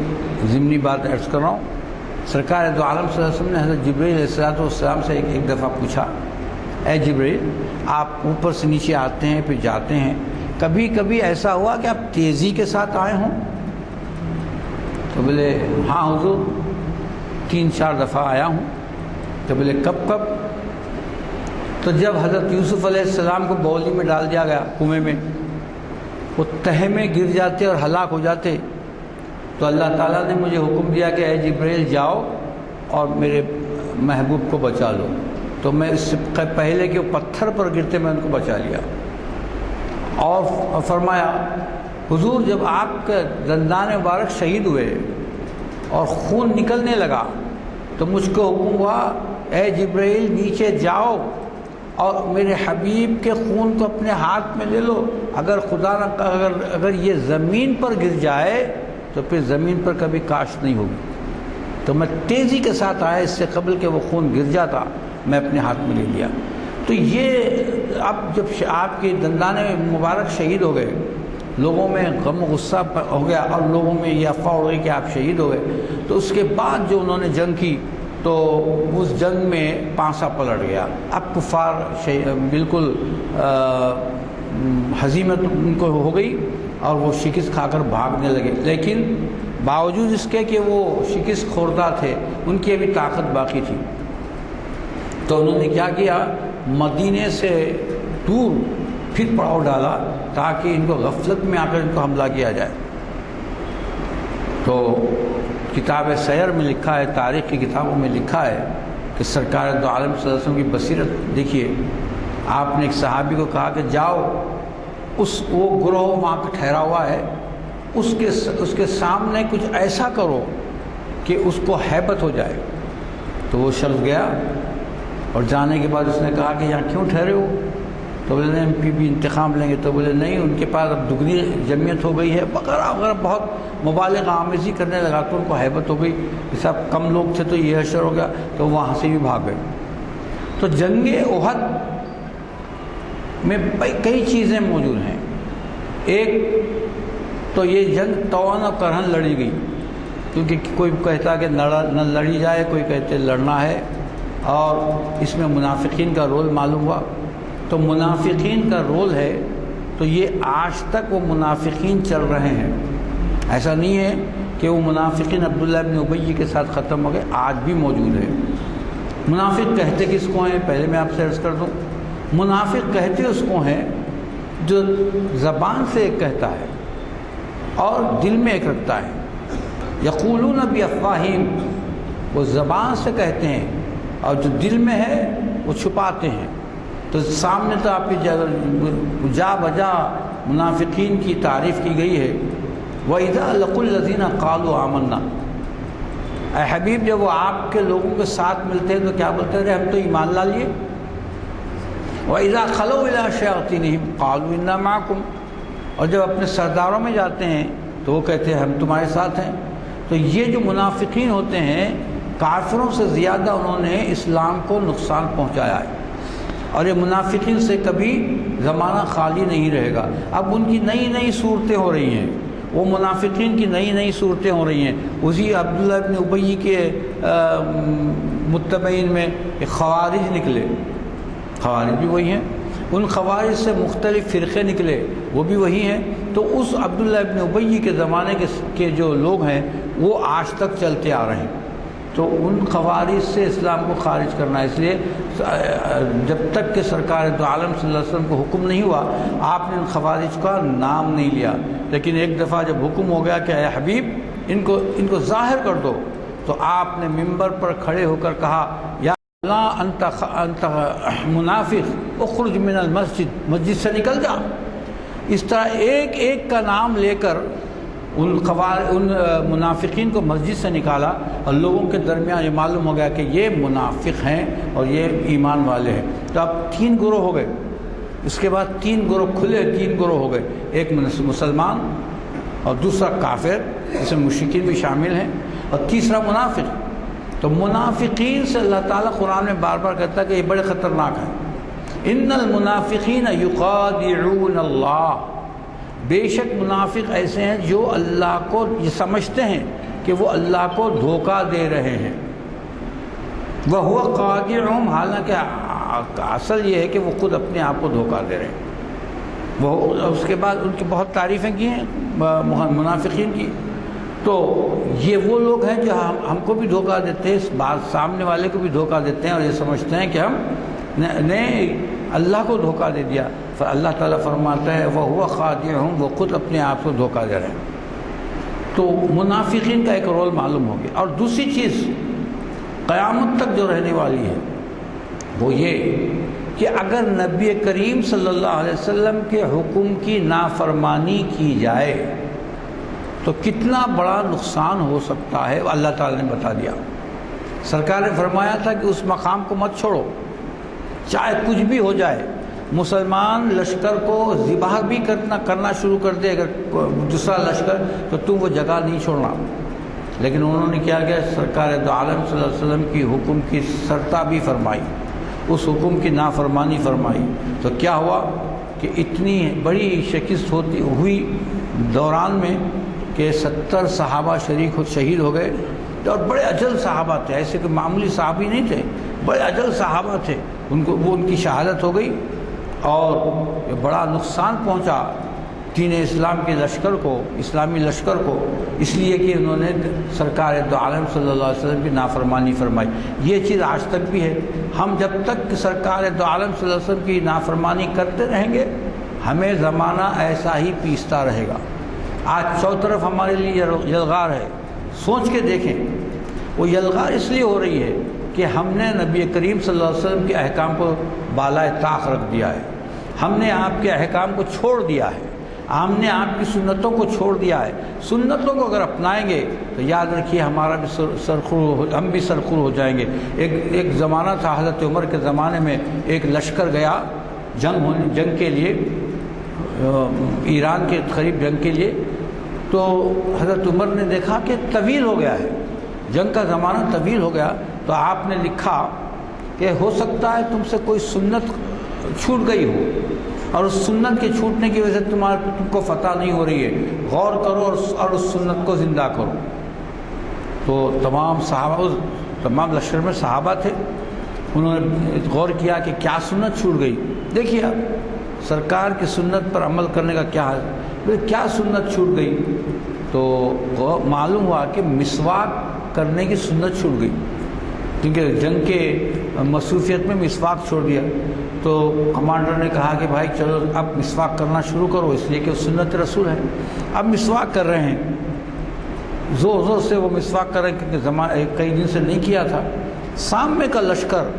ضمنی بات عرض کر رہا ہوں، سرکار دو عالم صلی اللہ علیہ وسلم نے حضرت جبرائیل علیہ السلام سے ایک دفعہ پوچھا، اے جبرائیل آپ اوپر سے نیچے آتے ہیں پھر جاتے ہیں، کبھی کبھی ایسا ہوا کہ آپ تیزی کے ساتھ آئے ہوں؟ تو بولے ہاں حضور 3-4 دفعہ آیا ہوں۔ تو بولے کب کب؟ تو جب حضرت یوسف علیہ السلام کو بولی میں ڈال دیا گیا کنویں میں، وہ تہہ میں گر جاتے اور ہلاک ہو جاتے، تو اللہ تعالیٰ نے مجھے حکم دیا کہ اے جبرائیل جاؤ اور میرے محبوب کو بچا لو. تو میں اس سے پہلے کہ وہ پتھر پر گرتے میں ان کو بچا لیا. اور فرمایا حضور جب آپ کے دندان مبارک شہید ہوئے اور خون نکلنے لگا تو مجھ کو حکم ہوا اے جبرائیل نیچے جاؤ اور میرے حبیب کے خون کو اپنے ہاتھ میں لے لو. اگر خدا نہ اگر یہ زمین پر گر جائے تو پھر زمین پر کبھی کاشت نہیں ہوگی. تو میں تیزی کے ساتھ آیا، اس سے قبل کہ وہ خون گر جاتا میں اپنے ہاتھ میں لے لیا. تو یہ اب جب آپ کے دندان مبارک شہید ہو گئے، لوگوں میں غم و غصہ ہو گیا اور لوگوں میں یہ افواہ ہو گئی کہ آپ شہید ہو گئے. تو اس کے بعد جو انہوں نے جنگ کی تو اس جنگ میں پانسا پلٹ گیا. اب کفار بالکل ہزیمت ان کو ہو گئی اور وہ شکست کھا کر بھاگنے لگے. لیکن باوجود اس کے کہ وہ شکست خوردہ تھے، ان کی ابھی طاقت باقی تھی. تو انہوں نے کیا کیا، مدینے سے دور پھر پڑاؤ ڈالا تاکہ ان کو غفلت میں آ کر ان کو حملہ کیا جائے. تو کتاب سیر میں لکھا ہے، تاریخ کی کتابوں میں لکھا ہے کہ سرکار دو عالم صلی اللہ علیہ وسلم کی بصیرت دیکھیے. آپ نے ایک صحابی کو کہا کہ جاؤ وہ گروہ وہاں کا ٹھہرا ہوا ہے، اس کے سامنے کچھ ایسا کرو کہ اس کو ہیبت ہو جائے. تو وہ شخص گیا اور جانے کے بعد اس نے کہا کہ یہاں کیوں ٹھہرے ہو؟ تو بولے نہیں ہم بھی انتقام لیں گے. تو بولے نہیں، ان کے پاس اب دگنی جمعیت ہو گئی ہے وغیرہ وغیرہ، بہت مبالغہ آمیزی کرنے لگا تو ان کو ہیبت ہو گئی. یہ سب کم لوگ تھے تو یہ حشر ہو گیا، تو وہاں سے بھی بھاگ گئے. تو جنگ احد میں کئی چیزیں موجود ہیں. ایک تو یہ جنگ طوعاً اور کرہن لڑی گئی، کیونکہ کوئی کہتا کہ نہ لڑی جائے، کوئی کہتے لڑنا ہے. اور اس میں منافقین کا رول معلوم ہوا. تو منافقین کا رول ہے تو یہ آج تک وہ منافقین چل رہے ہیں. ایسا نہیں ہے کہ وہ منافقین عبداللہ ابن ابی کے ساتھ ختم ہو گئے، آج بھی موجود ہے. منافق کہتے کس کو ہیں؟ پہلے میں آپ سے عرض کر دوں. منافق کہتے اس کو ہیں جو زبان سے ایک کہتا ہے اور دل میں ایک رکھتا ہے. یقولون بافواہہم، وہ زبان سے کہتے ہیں اور جو دل میں ہے وہ چھپاتے ہیں. تو سامنے تو آپ کی جا بجا منافقین کی تعریف کی گئی ہے. وَإِذَا لَقُوا الَّذِينَ قَالُوا آمَنَّا، اے حبیب جب وہ آپ کے لوگوں کے ساتھ ملتے ہیں تو کیا بولتے رہے؟ ہم تو ایمان لا لیے. وَإِذَا خَلَوْا إِلَىٰ شَيَاطِينِهِمْ قَالُوا إِنَّا مَعَكُمْ، اور جب اپنے سرداروں میں جاتے ہیں تو وہ کہتے ہیں ہم تمہارے ساتھ ہیں. تو یہ جو منافقین ہوتے ہیں، کافروں سے زیادہ انہوں نے اسلام کو نقصان پہنچایا ہے. اور یہ منافقین سے کبھی زمانہ خالی نہیں رہے گا. اب ان کی نئی نئی صورتیں ہو رہی ہیں، وہ منافقین کی نئی نئی صورتیں ہو رہی ہیں. اسی عبداللہ ابن ابی کے متبعین میں ایک خوارج نکلے، خوارج بھی وہی ہیں. ان خوارج سے مختلف فرقے نکلے، وہ بھی وہی ہیں. تو اس عبداللہ ابن ابی کے زمانے کے جو لوگ ہیں وہ آج تک چلتے آ رہے ہیں. تو ان خوارج سے اسلام کو خارج کرنا، اس لیے جب تک کہ سرکار دو عالم صلی اللہ علیہ وسلم کو حکم نہیں ہوا آپ نے ان خوارج کا نام نہیں لیا. لیکن ایک دفعہ جب حکم ہو گیا کہ اے حبیب ان کو ظاہر کر دو، تو آپ نے ممبر پر کھڑے ہو کر کہا یا اللہ انت منافق اخرج من المسجد، مسجد سے نکل جا. اس طرح ایک ایک کا نام لے کر ان منافقین کو مسجد سے نکالا اور لوگوں کے درمیان یہ معلوم ہو گیا کہ یہ منافق ہیں اور یہ ایمان والے ہیں. تو اب 3 گروہ ہو گئے. اس کے بعد 3 گروہ کھلے، 3 گروہ ہو گئے. ایک مسلمان اور دوسرا کافر، اس میں مشرکین بھی شامل ہیں، اور تیسرا منافق. تو منافقین سے اللہ تعالیٰ قرآن میں بار بار کہتا ہے کہ یہ بڑے خطرناک ہیں. ان المنافقین یخادعون اللہ، بے شک منافق ایسے ہیں جو اللہ کو یہ سمجھتے ہیں کہ وہ اللہ کو دھوکہ دے رہے ہیں. وَهُوَ خَادِعُهُمْ، حالانکہ اصل یہ ہے کہ وہ خود اپنے آپ کو دھوکہ دے رہے ہیں. وہ اس کے بعد ان کی بہت تعریفیں کی ہیں منافقین کی. تو یہ وہ لوگ ہیں جو ہم کو بھی دھوکہ دیتے ہیں، اس بات سامنے والے کو بھی دھوکہ دیتے ہیں اور یہ سمجھتے ہیں کہ ہم نے اللہ کو دھوکہ دے دیا. اللہ تعالیٰ فرماتا ہے وَهُوَ خَادِعُهُمْ، وہ خود اپنے آپ کو دھوکہ دے رہے ہیں. تو منافقین کا ایک رول معلوم ہو گیا. اور دوسری چیز قیامت تک جو رہنے والی ہے وہ یہ کہ اگر نبی کریم صلی اللہ علیہ وسلم کے حکم کی نافرمانی کی جائے تو کتنا بڑا نقصان ہو سکتا ہے اللہ تعالیٰ نے بتا دیا۔ سرکار نے فرمایا تھا کہ اس مقام کو مت چھوڑو، چاہے کچھ بھی ہو جائے۔ مسلمان لشکر کو ذبح بھی کرنا شروع کر دے اگر دوسرا لشکر، تو تم وہ جگہ نہیں چھوڑنا۔ لیکن انہوں نے کیا کیا؟ سرکار دو عالم صلی اللہ علیہ وسلم کی حکم کی سرتابی فرمائی، اس حکم کی نافرمانی فرمائی۔ تو کیا ہوا کہ اتنی بڑی شکست ہوئی دوران میں کہ 70 صحابہ شہید ہو گئے، اور بڑے اجل صحابہ تھے، ایسے کہ معمولی صحابی نہیں تھے، بڑے اجل صحابہ تھے، ان کی شہادت ہو گئی، اور بڑا نقصان پہنچا دین اسلام کے لشکر کو، اسلامی لشکر کو، اس لیے کہ انہوں نے سرکار دو عالم صلی اللہ علیہ وسلم کی نافرمانی فرمائی۔ یہ چیز آج تک بھی ہے۔ ہم جب تک سرکار دو عالم صلی اللہ علیہ وسلم کی نافرمانی کرتے رہیں گے، ہمیں زمانہ ایسا ہی پیستا رہے گا۔ آج چو طرف ہمارے لیے یلغار ہے، سوچ کے دیکھیں، وہ یلغار اس لیے ہو رہی ہے کہ ہم نے نبی کریم صلی اللہ علیہ وسلم کے احکام کو بالائے طاق رکھ دیا ہے، ہم نے آپ کے احکام کو چھوڑ دیا ہے، ہم نے آپ کی سنتوں کو چھوڑ دیا ہے۔ سنتوں کو اگر اپنائیں گے تو یاد رکھیے ہمارا بھی ہم بھی سرخور ہو جائیں گے۔ ایک زمانہ تھا حضرت عمر کے زمانے میں، ایک لشکر گیا جنگ کے لیے، ایران کے قریب جنگ کے لیے، تو حضرت عمر نے دیکھا کہ طویل ہو گیا ہے، جنگ کا زمانہ طویل ہو گیا، تو آپ نے لکھا کہ ہو سکتا ہے تم سے کوئی سنت چھوٹ گئی ہو، اور اس سنت کے چھوٹنے کی وجہ سے تم کو فتح نہیں ہو رہی ہے، غور کرو اور اس سنت کو زندہ کرو۔ تو تمام لشکر میں صحابہ تھے، انہوں نے غور کیا کہ کیا سنت چھوٹ گئی۔ دیکھیے آپ سرکار کی سنت پر عمل کرنے کا کیا ہے، کیا سنت چھوٹ گئی؟ تو معلوم ہوا کہ مسواک کرنے کی سنت چھوٹ گئی، کیونکہ جنگ کے مصروفیت میں مسواک چھوڑ دیا۔ تو کمانڈر نے کہا کہ بھائی چلو اب مسواک کرنا شروع کرو، اس لیے کہ سنت رسول ہے۔ اب مسواک کر رہے ہیں، زور زور سے وہ مسواک کر رہے ہیں، کیونکہ کئی دن سے نہیں کیا تھا۔ سامنے کا لشکر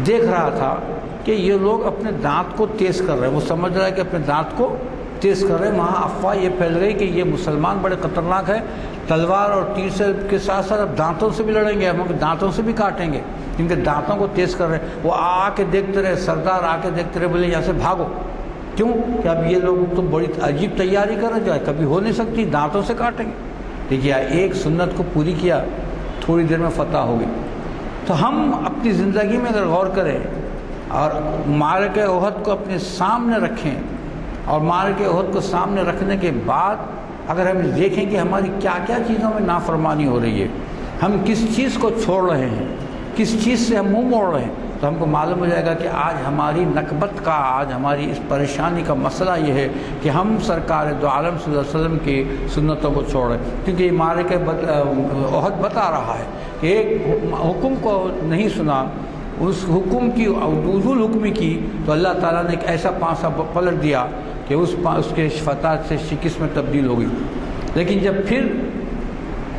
دیکھ رہا تھا کہ یہ لوگ اپنے دانت کو تیز کر رہے ہیں، وہ سمجھ رہا ہے کہ اپنے دانت کو تیز کر رہے ہیں۔ وہاں افواہ یہ پھیل گئی کہ یہ مسلمان بڑے خطرناک ہیں، تلوار اور تیر سے کے ساتھ ساتھ اب دانتوں سے بھی لڑیں گے، ہم دانتوں سے بھی کاٹیں گے، کیونکہ دانتوں کو تیز کر رہے ہیں۔ وہ آ کے دیکھتے رہے، سردار آ کے دیکھتے رہے، بولے یہاں سے بھاگو۔ کیوں کہ اب یہ لوگ تو بڑی عجیب تیاری کر رہے ہیں، کبھی ہو نہیں سکتی، دانتوں سے کاٹیں گے۔ دیکھیے ایک سنت کو پوری کیا، تھوڑی دیر میں فتح ہو گئی۔ تو ہم اپنی زندگی میں اگر غور کریں اور معرکہ احد کو اپنے سامنے رکھیں، اور معرکہ احد کو سامنے رکھنے کے بعد اگر ہم دیکھیں کہ ہماری کیا کیا چیزوں میں نافرمانی ہو رہی ہے، ہم کس چیز کو چھوڑ رہے ہیں، کس چیز سے ہم منہ موڑ رہے ہیں، تو ہم کو معلوم ہو جائے گا کہ آج ہماری نکبت کا، آج ہماری اس پریشانی کا مسئلہ یہ ہے کہ ہم سرکار دو عالم صلی اللہ علیہ وسلم کی سنتوں کو چھوڑ رہے ہیں۔ کیونکہ یہ معرکہ احد بتا رہا ہے کہ ایک حکم کو نہیں سنا، اس حکم کی عدول حکمی کی، تو اللہ تعالیٰ نے ایک ایسا پانسا پلٹ دیا کہ اس کے فتح سے شکست میں تبدیل ہو گئی۔ لیکن جب پھر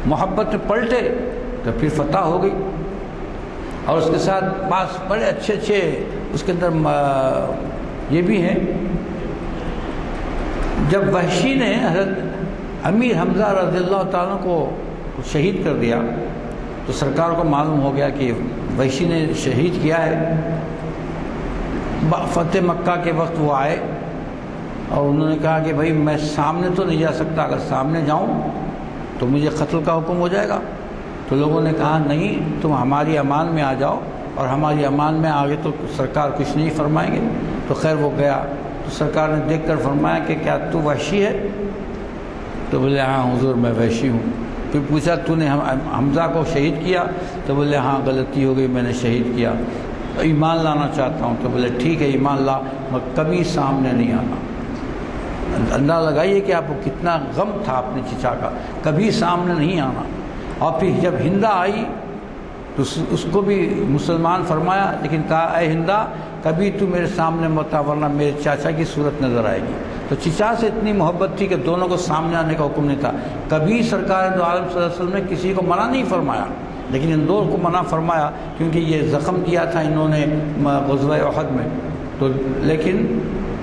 محبت میں پلٹے تو پھر فتح ہو گئی، اور اس کے ساتھ بعض بڑے اچھے اس کے اندر یہ بھی ہیں۔ جب وحشی نے حضرت امیر حمزہ رضی اللہ تعالیٰ کو شہید کر دیا تو سرکار کو معلوم ہو گیا کہ وحشی نے شہید کیا ہے۔ فتح مکہ کے وقت وہ آئے اور انہوں نے کہا کہ بھائی میں سامنے تو نہیں جا سکتا، اگر سامنے جاؤں تو مجھے قتل کا حکم ہو جائے گا۔ تو لوگوں نے کہا نہیں، تم ہماری امان میں آ جاؤ، اور ہماری امان میں آگے تو سرکار کچھ نہیں فرمائیں گے۔ تو خیر وہ گیا، تو سرکار نے دیکھ کر فرمایا کہ کیا تو وحشی ہے؟ تو بولے ہاں حضور میں وحشی ہوں۔ پھر پوچھا تو نے حمزہ کو شہید کیا؟ تو بولے ہاں غلطی ہو گئی، میں نے شہید کیا، ایمان لانا چاہتا ہوں۔ تو بولے ٹھیک ہے ایمان لا، مگر کبھی سامنے نہیں آنا۔ اندازہ لگائیے کہ آپ کو کتنا غم تھا اپنے چچا کا، کبھی سامنے نہیں آنا۔ اور پھر جب ہندا آئی تو اس کو بھی مسلمان فرمایا، لیکن کہا اے ہندا کبھی تو میرے سامنے مت آ، ورنہ میرے چاچا کی صورت نظر آئے گی۔ تو چچا سے اتنی محبت تھی کہ دونوں کو سامنے آنے کا حکم نہیں تھا۔ کبھی سرکار دو عالم صلی اللہ علیہ وسلم نے کسی کو منع نہیں فرمایا لیکن ان دو کو منع فرمایا کیونکہ یہ زخم کیا تھا انہوں نے غزوہ احد میں. تو لیکن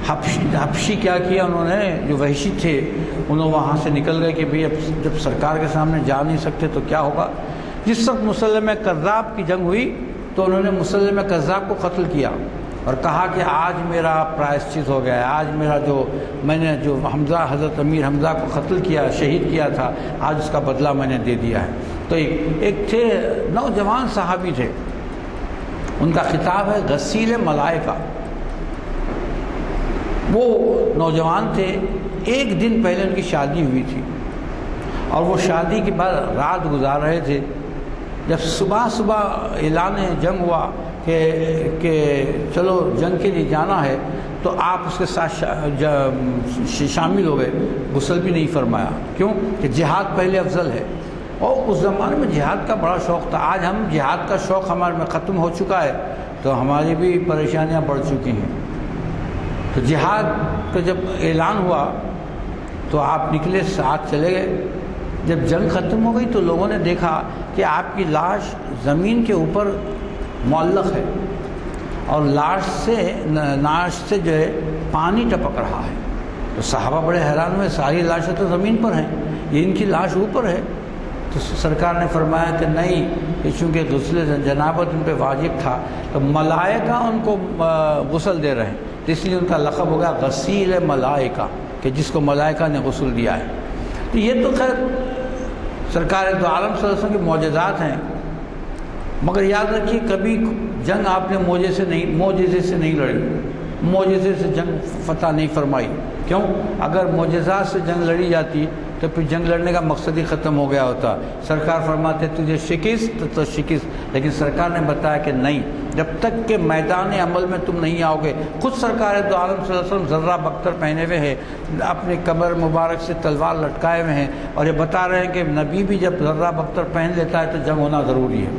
حبشی کیا کیا انہوں نے، جو وحشی تھے انہوں وہاں سے نکل گئے کہ بھئی اب جب سرکار کے سامنے جا نہیں سکتے تو کیا ہوگا. جس وقت مسلمہ کذاب کی جنگ ہوئی تو انہوں نے مسلمہ کذاب کو قتل کیا اور کہا کہ آج میرا پرائشچت ہو گیا ہے، آج میرا میں نے جو حضرت امیر حمزہ کو قتل کیا، شہید کیا تھا، آج اس کا بدلہ میں نے دے دیا ہے. تو ایک تھے نوجوان صحابی تھے، ان کا خطاب ہے غسیل ملائکہ. وہ نوجوان تھے، ایک دن پہلے ان کی شادی ہوئی تھی اور وہ شادی کے بعد رات گزار رہے تھے. جب صبح اعلان جنگ ہوا کہ چلو جنگ کے لیے جانا ہے تو آپ اس کے ساتھ شامل ہو گئے. غسل بھی نہیں فرمایا، کیوں کہ جہاد پہلے افضل ہے. اور اس زمانے میں جہاد کا بڑا شوق تھا. آج ہم جہاد کا شوق ہمارے میں ختم ہو چکا ہے تو ہماری بھی پریشانیاں بڑھ چکی ہیں. تو جہاد کا جب اعلان ہوا تو آپ نکلے، ساتھ چلے گئے. جب جنگ ختم ہو گئی تو لوگوں نے دیکھا کہ آپ کی لاش زمین کے اوپر معلق ہے اور لاش سے جو ہے پانی ٹپک رہا ہے. تو صحابہ بڑے حیران ہوئے، ساری لاشیں تو زمین پر ہیں، یہ ان کی لاش اوپر ہے. تو سرکار نے فرمایا کہ نہیں، چونکہ غسل جنابت ان پہ واجب تھا تو ملائکہ ان کو غسل دے رہے ہیں، تو اس لیے ان کا لقب ہو گیا غسیل ملائکہ، کہ جس کو ملائکہ نے غسل دیا ہے. تو یہ تو خیر سرکار دو عالم صلی اللہ علیہ وسلم کے معجزات ہیں، مگر یاد رکھیے کبھی جنگ آپ نے معجزے سے نہیں لڑی، معجزے سے جنگ فتح نہیں فرمائی. کیوں؟ اگر معجزات سے جنگ لڑی جاتی تو پھر جنگ لڑنے کا مقصد ہی ختم ہو گیا ہوتا. سرکار فرماتے تجھے شکست تو شکست، لیکن سرکار نے بتایا کہ نہیں، جب تک کہ میدان عمل میں تم نہیں آؤ گے. خود سرکار دو عالم صلی اللہ علیہ وسلم ذرہ بختر پہنے ہوئے ہیں، اپنے کمر مبارک سے تلوار لٹکائے ہوئے ہیں اور یہ بتا رہے ہیں کہ نبی بھی جب ذرہ بختر پہن لیتا ہے تو جنگ ہونا ضروری ہے.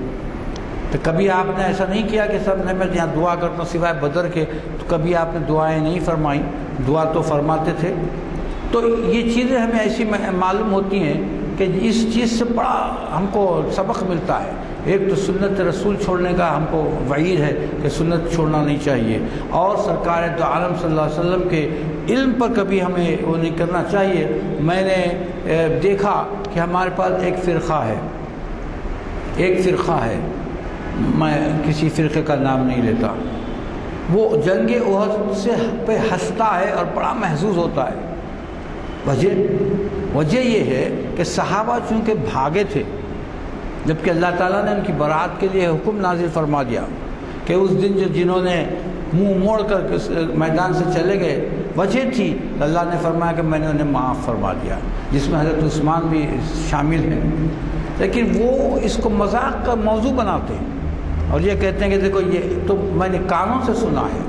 تو کبھی آپ نے ایسا نہیں کیا کہ سب نے میں یہاں دعا کرتا ہوں سوائے بدر کے، تو کبھی آپ نے دعائیں نہیں فرمائیں، دعا تو فرماتے تھے. تو یہ چیزیں ہمیں ایسی معلوم ہوتی ہیں کہ اس چیز سے بڑا ہم کو سبق ملتا ہے. ایک تو سنت رسول چھوڑنے کا ہم کو وعید ہے کہ سنت چھوڑنا نہیں چاہیے، اور سرکار دو عالم صلی اللہ علیہ وسلم کے علم پر کبھی ہمیں وہ نہیں کرنا چاہیے. میں نے دیکھا کہ ہمارے پاس ایک فرقہ ہے، میں کسی فرقے کا نام نہیں لیتا، وہ جنگ احد سے پہ ہنستا ہے اور بڑا محظوظ ہوتا ہے. وجہ یہ ہے کہ صحابہ چونکہ بھاگے تھے، جبکہ اللہ تعالیٰ نے ان کی برات کے لیے حکم نازل فرما دیا کہ اس دن جنہوں نے منہ موڑ کر میدان سے چلے گئے، وجہ تھی اللہ نے فرمایا کہ میں نے انہیں معاف فرما دیا، جس میں حضرت عثمان بھی شامل ہیں. لیکن وہ اس کو مذاق کا موضوع بناتے ہیں اور یہ کہتے ہیں کہ دیکھو، یہ تو میں نے کانوں سے سنا ہے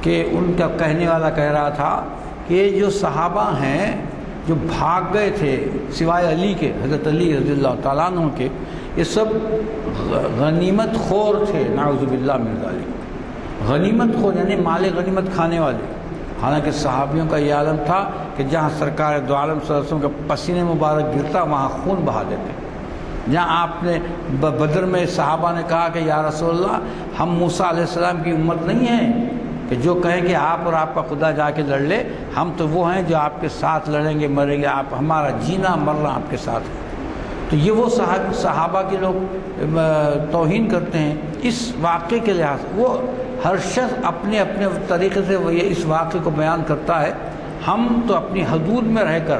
کہ ان کا کہنے والا کہہ رہا تھا کہ یہ جو صحابہ ہیں جو بھاگ گئے تھے سوائے علی کے، حضرت علی رضی اللہ تعالیٰ عنہ کے، یہ سب غنیمت خور تھے، نعوذ باللہ من ذالک. غنیمت خور یعنی مال غنیمت کھانے والے. حالانکہ صحابیوں کا یہ عالم تھا کہ جہاں سرکار دو عالم صلی اللہ علیہ وسلم کا پسینے مبارک گرتا وہاں خون بہا دیتے. جہاں آپ نے بدر میں صحابہ نے کہا کہ یا رسول اللہ، ہم موسیٰ علیہ السلام کی امت نہیں ہیں کہ جو کہیں کہ آپ اور آپ کا خدا جا کے لڑ لے، ہم تو وہ ہیں جو آپ کے ساتھ لڑیں گے مریں گے، آپ ہمارا جینا مرنا آپ کے ساتھ ہے. تو یہ وہ صحابہ کے لوگ توہین کرتے ہیں اس واقعے کے لحاظ سے. وہ ہر شخص اپنے اپنے طریقے سے وہ یہ اس واقعے کو بیان کرتا ہے. ہم تو اپنی حدود میں رہ کر،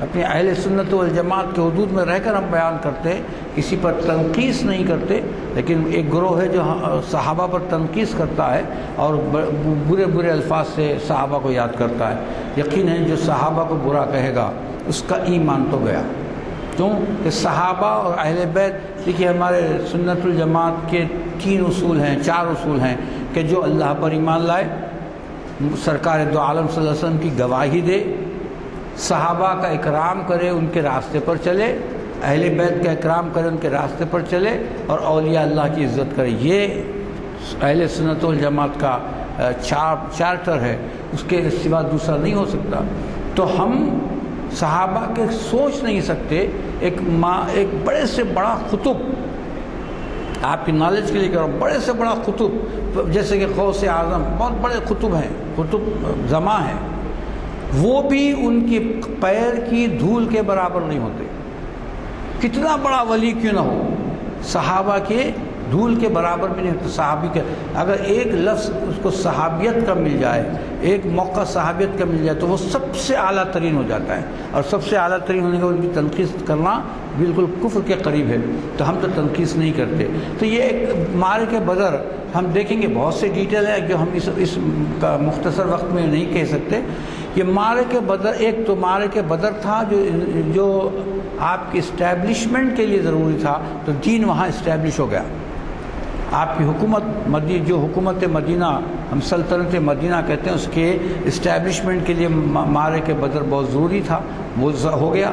اپنے اہل سنت والجماعت کے حدود میں رہ کر ہم بیان کرتے ہیں، کسی پر تنقیص نہیں کرتے. لیکن ایک گروہ ہے جو صحابہ پر تنقیص کرتا ہے اور برے برے الفاظ سے صحابہ کو یاد کرتا ہے. یقین ہے جو صحابہ کو برا کہے گا اس کا ایمان تو گیا. کیوں کہ صحابہ اور اہل بیت، دیکھیے ہمارے سنت الجماعت کے 3 اصول ہیں، 4 اصول ہیں کہ جو اللہ پر ایمان لائے، سرکار دو عالم صلی اللہ علیہ وسلم کی گواہی دے، صحابہ کا اکرام کرے، ان کے راستے پر چلے، اہل بیت کا اکرام کرے، ان کے راستے پر چلے، اور اولیاء اللہ کی عزت کرے. یہ اہل سنت والجماعت کا چارٹر ہے، اس کے سوا دوسرا نہیں ہو سکتا. تو ہم صحابہ کے سوچ نہیں سکتے ایک بڑے سے بڑا قطب آپ کی نالج کے لیے کہہ رہا ہوں، بڑے سے بڑا قطب جیسے کہ غوث اعظم، بہت بڑے قطب ہیں، قطب زماں ہیں، وہ بھی ان کی پیر کی دھول کے برابر نہیں ہوتے، کتنا بڑا ولی کیوں نہ ہو، صحابہ کے دھول کے برابر بھی نہیں ہوتا۔ صحابی کے اگر ایک لفظ اس کو صحابیت کا مل جائے، ایک موقع صحابیت کا مل جائے تو وہ سب سے اعلیٰ ترین ہو جاتا ہے، اور سب سے اعلیٰ ترین ہونے کے بعد ان کی تنقیص کرنا بالکل کفر کے قریب ہے، تو ہم تو تنقیص نہیں کرتے۔ تو یہ ایک معرکہ بدر ہم دیکھیں گے، بہت سے ڈیٹیل ہے جو ہم اس مختصر وقت میں نہیں کہہ سکتے۔ یہ معرکہ بدر، ایک تو معرکہ بدر تھا جو آپ کی اسٹیبلشمنٹ کے لیے ضروری تھا، تو دین وہاں اسٹیبلش ہو گیا۔ آپ کی حکومت جو حکومت مدینہ ہم سلطنت مدینہ کہتے ہیں، اس کے اسٹیبلشمنٹ کے لیے معرکہ بدر بہت ضروری تھا، وہ ہو گیا۔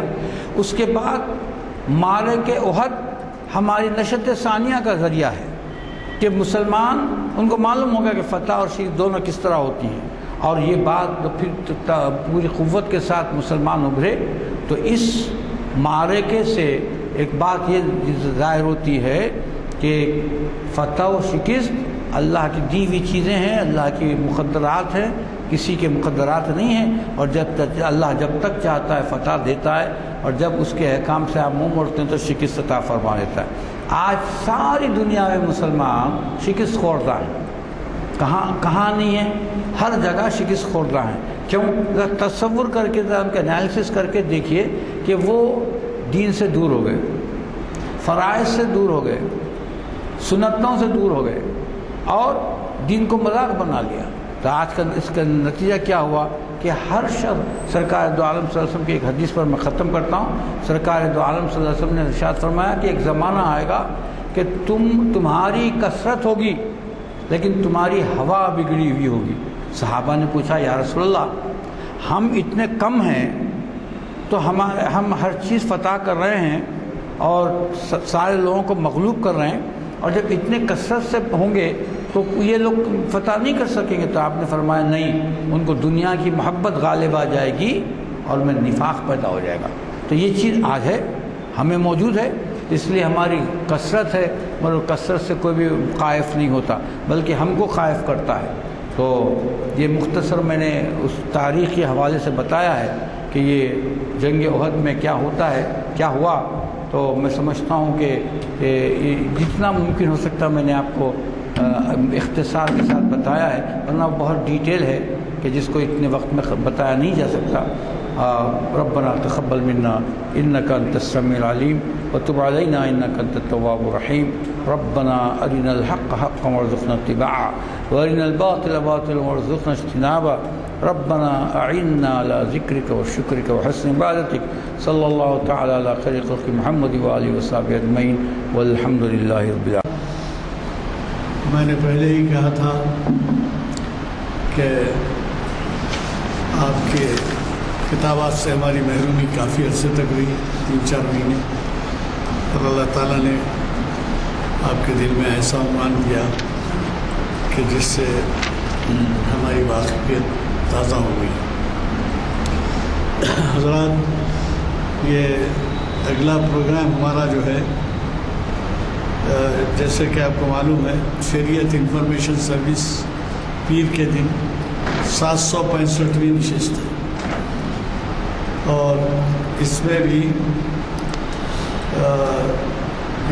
اس کے بعد معرکہ احد ہماری نشت ثانیہ کا ذریعہ ہے کہ مسلمان ان کو معلوم ہوگا کہ فتح اور شکست دونوں کس طرح ہوتی ہیں، اور یہ بات پھر پوری قوت کے ساتھ مسلمان ابھرے۔ تو اس معرکے سے ایک بات یہ ظاہر ہوتی ہے کہ فتح و شکست اللہ کی دی ہوئی چیزیں ہیں، اللہ کی مقدرات ہیں، کسی کے مقدرات نہیں ہیں، اور اللہ جب تک چاہتا ہے فتح دیتا ہے، اور جب اس کے احکام سے آپ منہ موڑتے ہیں تو شکست عطا فرما دیتا ہے۔ آج ساری دنیا میں مسلمان شکست خوردہ ہیں، کہاں نہیں ہے، ہر جگہ شکست خوردہ ہیں۔ کیوں؟ تصور کر کے ان کا انالیسس کر کے دیکھیے کہ وہ دین سے دور ہو گئے، فرائض سے دور ہو گئے، سنتوں سے دور ہو گئے، اور دین کو مذاق بنا لیا۔ تو آج کا اس کا نتیجہ کیا ہوا کہ ہر شخص، سرکار دو عالم صلی اللہ علیہ وسلم کی ایک حدیث پر میں ختم کرتا ہوں، سرکار دو عالم صلی اللہ علیہ وسلم نے ارشاد فرمایا کہ ایک زمانہ آئے گا کہ تمہاری کثرت ہوگی لیکن تمہاری ہوا بگڑی ہوئی ہوگی۔ صحابہ نے پوچھا یا رسول اللہ، ہم اتنے کم ہیں تو ہم ہر چیز فتح کر رہے ہیں اور سارے لوگوں کو مغلوب کر رہے ہیں، اور جب اتنے کثرت سے ہوں گے تو یہ لوگ فتح نہیں کر سکیں گے۔ تو آپ نے فرمایا نہیں، ان کو دنیا کی محبت غالب آ جائے گی اور میں نفاق پیدا ہو جائے گا۔ تو یہ چیز آج ہے، ہمیں موجود ہے، اس لیے ہماری کثرت ہے، مگر کثرت سے کوئی بھی خائف نہیں ہوتا بلکہ ہم کو خائف کرتا ہے۔ تو یہ مختصر میں نے اس تاریخ کے حوالے سے بتایا ہے کہ یہ جنگ احد میں کیا ہوتا ہے، کیا ہوا۔ تو میں سمجھتا ہوں کہ جتنا ممکن ہو سکتا میں نے آپ کو اختصار کے ساتھ بتایا ہے، ورنہ بہت ڈیٹیل ہے کہ جس کو اتنے وقت میں بتایا نہیں جا سکتا۔ ربنا تقبل منا انك انت السميع العليم وتب علينا انك انت التواب الرحيم ربنا ارنا الحق حقا وارزقنا اتباعه وارنا الباطل باطلا وارزقنا اجتنابه ربنا اعنا على ذكرك وشكرك وحسن عبادتك صلى الله تعالى على خير خلق محمد وآله وصحبه اجمعين والحمد لله رب العالمين۔ میں نے پہلے ہی کہا تھا کہ آپ کے کتابات سے ہماری محرومی کافی عرصے تک رہی، 3-4 مہینے، اور اللہ تعالیٰ نے آپ کے دل میں ایسا عنوان دیا کہ جس سے ہماری واقفیت تازہ ہو گئی۔ حضرات، یہ اگلا پروگرام ہمارا جو ہے، جیسے کہ آپ کو معلوم ہے، شریعت انفارمیشن سروس پیر کے دن 765ویں نشست ہے، اور اس میں بھی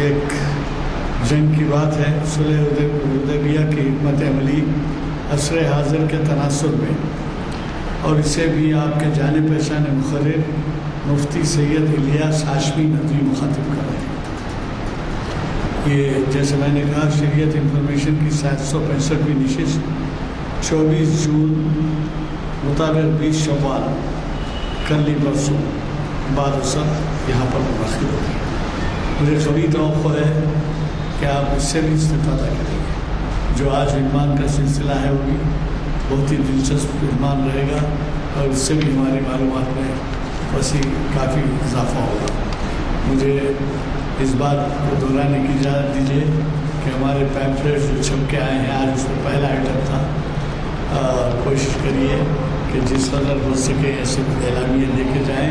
ایک جنگ کی بات ہے، صلح حدیبیہ کی حکمت عملی عصر حاضر کے تناسب میں، اور اسے بھی آپ کے جانے پہچانے مقرر مفتی سید الیاس ہاشمی ندوی مخاطب کر رہے ہیں۔ یہ جیسے میں نے کہا، شریعت انفارمیشن کی 765ویں نشست 24 جون مطابق 20 شوال کل پرسوں بعد اثر یہاں پر منعقد ہوگی۔ مجھے قوی توقع ہے کہ آپ اس سے بھی استفادہ کریں گے۔ جو آج عنوان کا سلسلہ ہے وہ بھی بہت ہی دلچسپ عنوان رہے گا، اور اس سے بھی ہماری معلومات میں وسیع کافی اضافہ ہوگا۔ مجھے اس بات کو دہرانے کی اجازت دیجیے کہ ہمارے پیمفلیٹ جو چھپ کے آئے ہیں، آج اس میں پہلا آئٹم تھا، کوشش کریے کہ جس قدر ہو سکے ایسے اعلامیے لے کے جائیں،